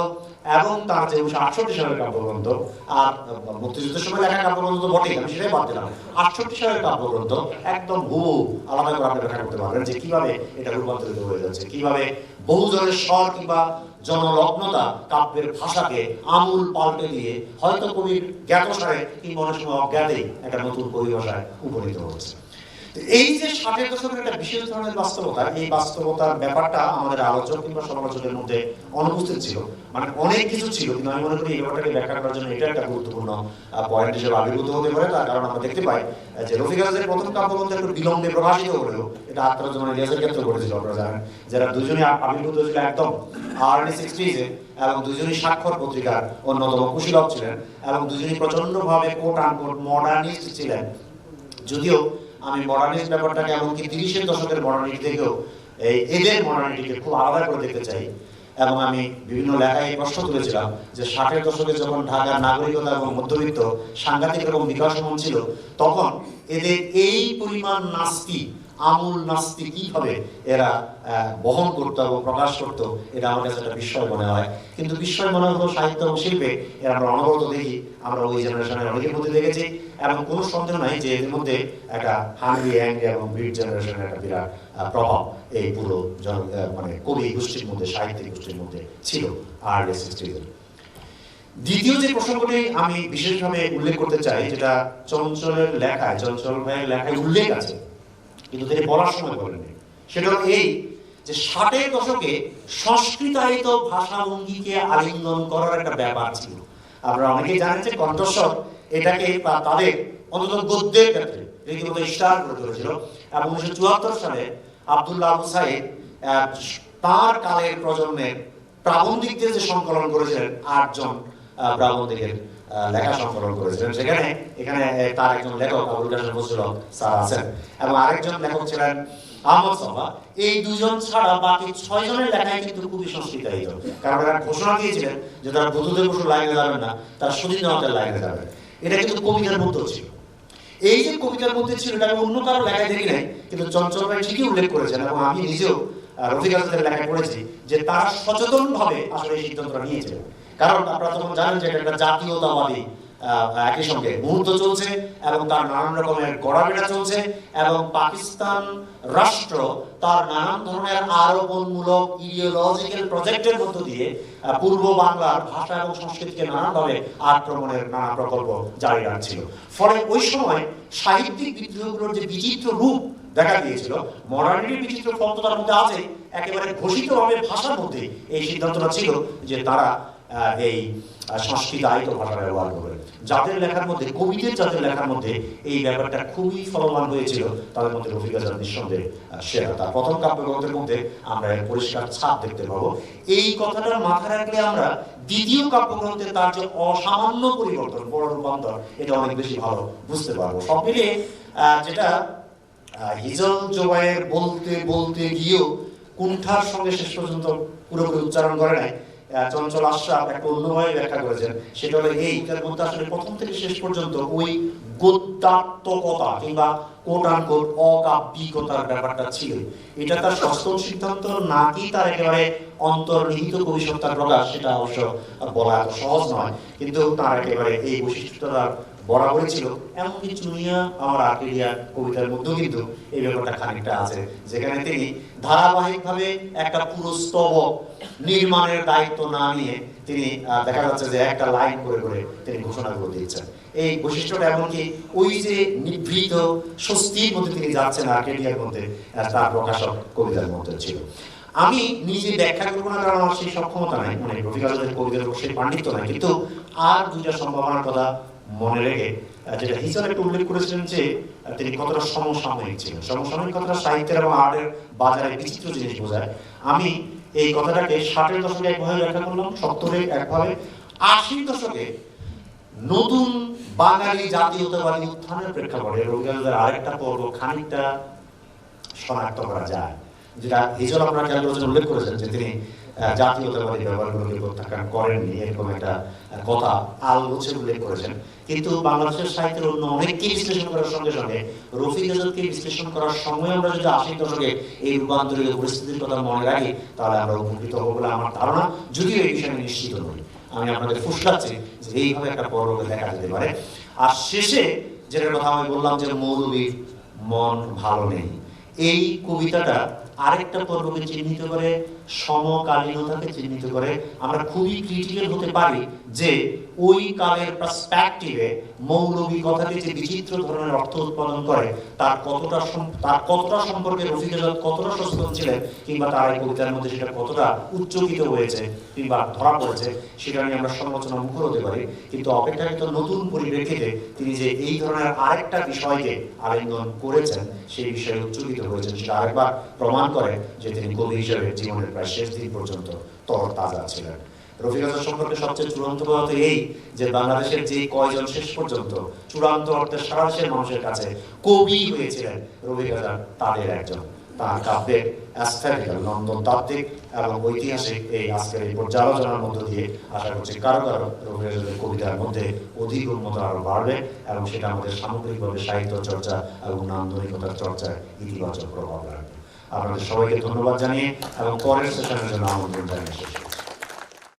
এবং তার যে 1968 সালের কাব্যগ্রন্থ, আর মুক্তিযুদ্ধের সময় লেখা কাব্যগ্রন্থ তো বটেই, আমি সেটাই বাদ দিলাম। 68 সালের কাব্যগ্রন্থ একদম হুবহু আলাদা করে আপনি ব্যাখ্যা করতে পারবেন যে কিভাবে এটা রূপান্তরিত হয়ে যাচ্ছে, কিভাবে বহুজনের স্বর কিংবা জনলগ্নতা কাব্যের ভাষাকে আমূল পাল্টে দিয়ে হয়তো কবির জ্ঞাতসারে কিংবা অনেক সময় অজ্ঞাতেই একটা নতুন পরিভাষায় উপনীত হচ্ছে। এই যে 60-এর দশকের একটা বিশেষ ধরনের বাস্তবতা, এই বাস্তবতার ব্যাপারটা আমাদের আলোচক কিংবা সমালোচকের মধ্যে অনুপস্থিত ছিল, মানে অনেক কিছু ছিল, কিন্তু আমি মনে করি এই ব্যাপারটাকে ব্যাখ্যা করার জন্য এটা একটা গুরুত্বপূর্ণ পয়েন্ট হিসেবে আবির্ভূত হতে পারে। তার কারণ আমরা দেখতে পাই যে রফিক আজাদের প্রথম কাব্যগ্রন্থ একটু বিলম্বে প্রকাশিত হলেও এটা আত্মরচনা ইলিয়াসের ক্ষেত্রে ঘটেছিল। আপনারা জানেন যারা দুজনই আবির্ভূত হয়েছিল একদম আর্লি 60s-এ এবং দুজনই স্বাক্ষর পত্রিকার অন্যতম কুশীলব ছিলেন এবং দুজনই প্রচন্ডভাবে কোট আনকোট মডার্নিস্ট ছিলেন। যদিও আমি মডার্নিস্ট ব্যাপারটাকে এমনকি 30-এর দশকের মডার্নিটি থেকেও এদের মডার্নিটিকে খুব আলাদা করে দেখতে চাই এবং আমি বিভিন্ন লেখায় প্রশ্ন তুলেছিলাম যে 60-এর দশকে যখন ঢাকার নাগরিকতা এবং মধ্যবিত্ত সাংঘাতিক রকম বিকাশমান ছিল, তখন এদের এই পরিমাণ নাস্তি, আমূল নাস্তি কিভাবে এরা বহন করতো এবং প্রকাশ করতো, এটা আমার কাছে একটা বিস্ময় মনে হয়। কিন্তু বিস্ময় মনে হলো সাহিত্য এবং শিল্পে এরা আমরা অনবরত দেখি, আমরা ওই জেনারেশনের অনেকের মধ্যে দেখেছি এবং কোনো সন্দেহ নাই যে এর মধ্যে একটা হাংরি অ্যাংরি এবং বিট জেনারেশনের একটা বিরাট প্রভাব এই পুরো মানে কবি গোষ্ঠীর মধ্যে, সাহিত্যিক গোষ্ঠীর মধ্যে ছিল আর্লি 60s-এর। দ্বিতীয় যে প্রসঙ্গটি আমি বিশেষভাবে উল্লেখ করতে চাই, যেটা চঞ্চলের লেখায়, চঞ্চল ভাইয়ের লেখায় উল্লেখ আছে কিন্তু তিনি বলার সময় বলেননি, সেটা হলো এই যে 60-এর দশকে সংস্কৃতায়িত ভাষাভঙ্গিকে আলিঙ্গন করার একটা ব্যাপার ছিল। আপনারা অনেকেই জানেন যে কণ্ঠস্বর এটাকে তাদের অন্তত গদ্যের ক্ষেত্রে রীতিমতো স্টার করে তুলেছিল এবং 1974 সালে আব্দুল্লাহ আবু সাইদ তার কালের প্রজন্মের প্রাবন্ধিকদের যে সংকলন করেছিলেন, 8 জন প্রাবন্ধিকের লেখা সংকলন করেছিলেন, সেখানে এখানে তার একজন লেখক আবুল কাশেম ফজলুল হক স্যার আছেন এবং আরেকজন লেখক ছিলেন আহমদ সাবা। এই দুজন ছাড়া বাকি 6 জনের লেখাই কিন্তু খুবই সংস্কৃতায়িত, কারণ এরা ঘোষণা দিয়েছিলেন যে তারা বুদ্ধদেব বসুর লাইনে যাবেন না, তারা সুধীন্দ্রনাথের লাইনে যাবেন। এটা কিন্তু কবিতার মধ্যে ছিল। এই যে কবিতার মধ্যে ছিল এটা আমি অন্য কারো লেখায় দেখি নাই, কিন্তু চঞ্চল ভাই ঠিকই উল্লেখ করেছেন এবং আমি নিজেও রফিক আজাদের লেখায় পড়েছি যে তারা সচেতনভাবে আসলে এই সিদ্ধান্তটা নিয়েছিলেন। কারণ আপনারা তখন জানেন যে এটা একটা জাতীয়তাবাদী একই সঙ্গে মুহূর্ত চলছে এবং তার নানান রকমের গড়াবেড়া চলছে এবং পাকিস্তান রাষ্ট্র তার নানান ধরনের আরোপণমূলক ইডিওলজিক্যাল প্রজেক্টের মধ্য দিয়ে পূর্ব বাংলার ভাষা এবং সংস্কৃতিকে নানানভাবে আক্রমণের নানা প্রকল্প জারি রাখছিল। ফলে ওই সময় সাহিত্যিক বিদ্রোহগুলোর যে বিচিত্র রূপ দেখা দিয়েছিল, মডার্নিটির বিচিত্র ফল তো তার মধ্যে আছে, একেবারে ঘোষিতভাবে ভাষার মধ্যে এই সিদ্ধান্তটা ছিল যে তারা এই সংস্কৃতায়িত ভাষা ব্যবহার করবে। যাদের লেখার মধ্যে, কবিদের যাদের লেখার মধ্যে এই ব্যাপারটা খুবই ফলবান হয়েছিল, তাদের মধ্যে রফিক আজাদ নিঃসন্দেহে সেরা। তার প্রথম কাব্যগ্রন্থের মধ্যে আমরা পরিষ্কার ছাপ দেখতে পাবো। এই কথাটা মাথায় রাখলে আমরা দ্বিতীয় কাব্যগ্রন্থে তার যে অসামান্য পরিবর্তন, বড় রূপান্তর, এটা অনেক বেশি ভালো বুঝতে পারবো। সব মিলিয়ে যেটা হিজল জোবায়ের বলতে বলতে গিয়েও কুণ্ঠার সঙ্গে শেষ পর্যন্ত পুরোপুরি উচ্চারণ করে নাই, চঞ্চল আশরাফ একটা অন্যভাবে ব্যাখ্যা করেছেন, সেটা হলো এইটার মধ্যে আসলে প্রথম থেকে শেষ পর্যন্ত ওই গদ্যাত্মকতা কিংবা কোট আনকোট অকাব্যিকতার ব্যাপারটা ছিল। এটা তার সস্তম সিদ্ধান্ত নাকি তার একেবারে অন্তর্নিহিত কবিসত্তার প্রকাশ, সেটা অবশ্য বলা এত সহজ নয়, কিন্তু তার একেবারে এই বৈশিষ্ট্যটা তার বরাবরই ছিল। এমন কিছু নিয়ে আমার আর্কেডিয়া কবিতার মধ্যেও কিন্তু এই ব্যাপারটা খানিকটা আছে, যেখানে তিনি ধারাবাহিকভাবে একটা পুরো স্তবক নির্মাণের দায়িত্ব না নিয়ে তিনি দেখা যাচ্ছে যে একটা লাইন করে করে তিনি ঘোষণাগুলো দিচ্ছেন। এই বৈশিষ্ট্যটা এমনকি ওই যে নিভৃত স্বস্তির মধ্যে তিনি যাচ্ছেন আর্কেডিয়ার মধ্যে, তার প্রকাশক কবিতার মধ্যে ছিল। আমি নিজে ব্যাখ্যা করবো না, কারণ আমার সেই সক্ষমতা নাই, মানে রফিক আজাদের কবিতার সেই পাণ্ডিত্য নাই, কিন্তু আর দুইটা সম্ভাবনার কথা মনে রেখে, যেটা হিসাবে একটু উল্লেখ করেছিলেন যে তিনি কতটা সমসাময়িক ছিলেন। সমসাময়িক কথাটা সাহিত্যের এবং আর্টের বাজারে বিচিত্র জিনিস বোঝায়। আমি এই কথাটাকে 60-এর দশকে একভাবে ব্যাখ্যা করলাম, 70-এ একভাবে, 80-র দশকে নতুন বাঙালি জাতীয়তাবাদী উত্থানের প্রেক্ষাপটে রফিক আজাদের আরেকটা পর্ব খানিকটা শনাক্ত করা যায়, যেটা হিজল আপনারা খেয়াল করেছেন, উল্লেখ করেছেন যে তিনি জাতীয়তাবাদী ব্যাপারগুলোকে প্রত্যাখ্যান করেননি, এরকম একটা কথা আলগোছে উল্লেখ করেছেন। কিন্তু বাংলাদেশের সাহিত্যের অন্য অনেককে বিশ্লেষণ করার সঙ্গে সঙ্গে রফিক আজাদকে বিশ্লেষণ করার সময় আমরা যদি 80-র দশকে এই রূপান্তরিত পরিস্থিতির কথা মনে রাখি, তাহলে আমরা উপকৃত হবো বলে আমার ধারণা, যদিও এই বিষয়ে আমি নিশ্চিত নই। আমি আপনাদের ফুসলাচ্ছি যে এইভাবে একটা পর্বকে দেখা যেতে পারে। আর শেষে যেটার কথা আমি বললাম যে মৌলবীর মন ভালো নেই, এই কবিতাটা আরেকটা পর্বকে চিহ্নিত করে, সমকালীনতাকে চিহ্নিত করে। আমরা খুবই ক্রিটিক্যাল হতে পারি যে ওই কালের পার্সপেক্টিভে মৌলবী কথাটি যে বিচিত্র ধরনের অর্থ উৎপাদন করে, তার কতটা সম্পর্কে রফিক আজাদ কতটা সচেতন ছিলেন, কিংবা তার এই কবিতার মধ্যে সেটা কতটা উচ্চকিত হয়েছে কিংবা ধরা পড়েছে, সেটা নিয়ে আমরা সমালোচনা মুখর হতে পারি। কিন্তু অপেক্ষাকৃত নতুন পরিপ্রেক্ষিতে তিনি যে এই ধরনের আরেকটা বিষয়কে আলিঙ্গন করেছেন, সেই বিষয়ে উচ্চকিত হয়েছেন, সেটা আরেকবার প্রমাণ করে যে তিনি কবি হিসেবে জীবনের প্রায় শেষ দিন পর্যন্ত তরতাজা ছিলেন। রফিক আজাদ সম্পর্কে সবচেয়ে চূড়ান্ত কথা এই যে বাংলাদেশের যে কয়জন শেষ পর্যন্ত চূড়ান্ত অর্থে সারা দেশের মানুষের কাছে কবি হয়েছিলেন, রফিক আজাদ তাদের একজন। তার কাব্যের অ্যাস্থেটিক্যাল, নন্দনতাত্ত্বিক এবং ঐতিহাসিক এই আজকের এই পর্যালোচনার মধ্য দিয়ে আশা করছি কারো কারো রফিক আজাদের কবিতার মধ্যে অধিক উন্মতা আরো বাড়বে, এবং সেটা আমাদের সামগ্রিকভাবে সাহিত্য চর্চা এবং নান্দনিকতার চর্চায় ইতিবাচক প্রভাব রাখবে। আপনাদের সবাইকে ধন্যবাদ জানিয়ে এবং পরের সেশনের জন্য আমন্ত্রণ জানিয়ে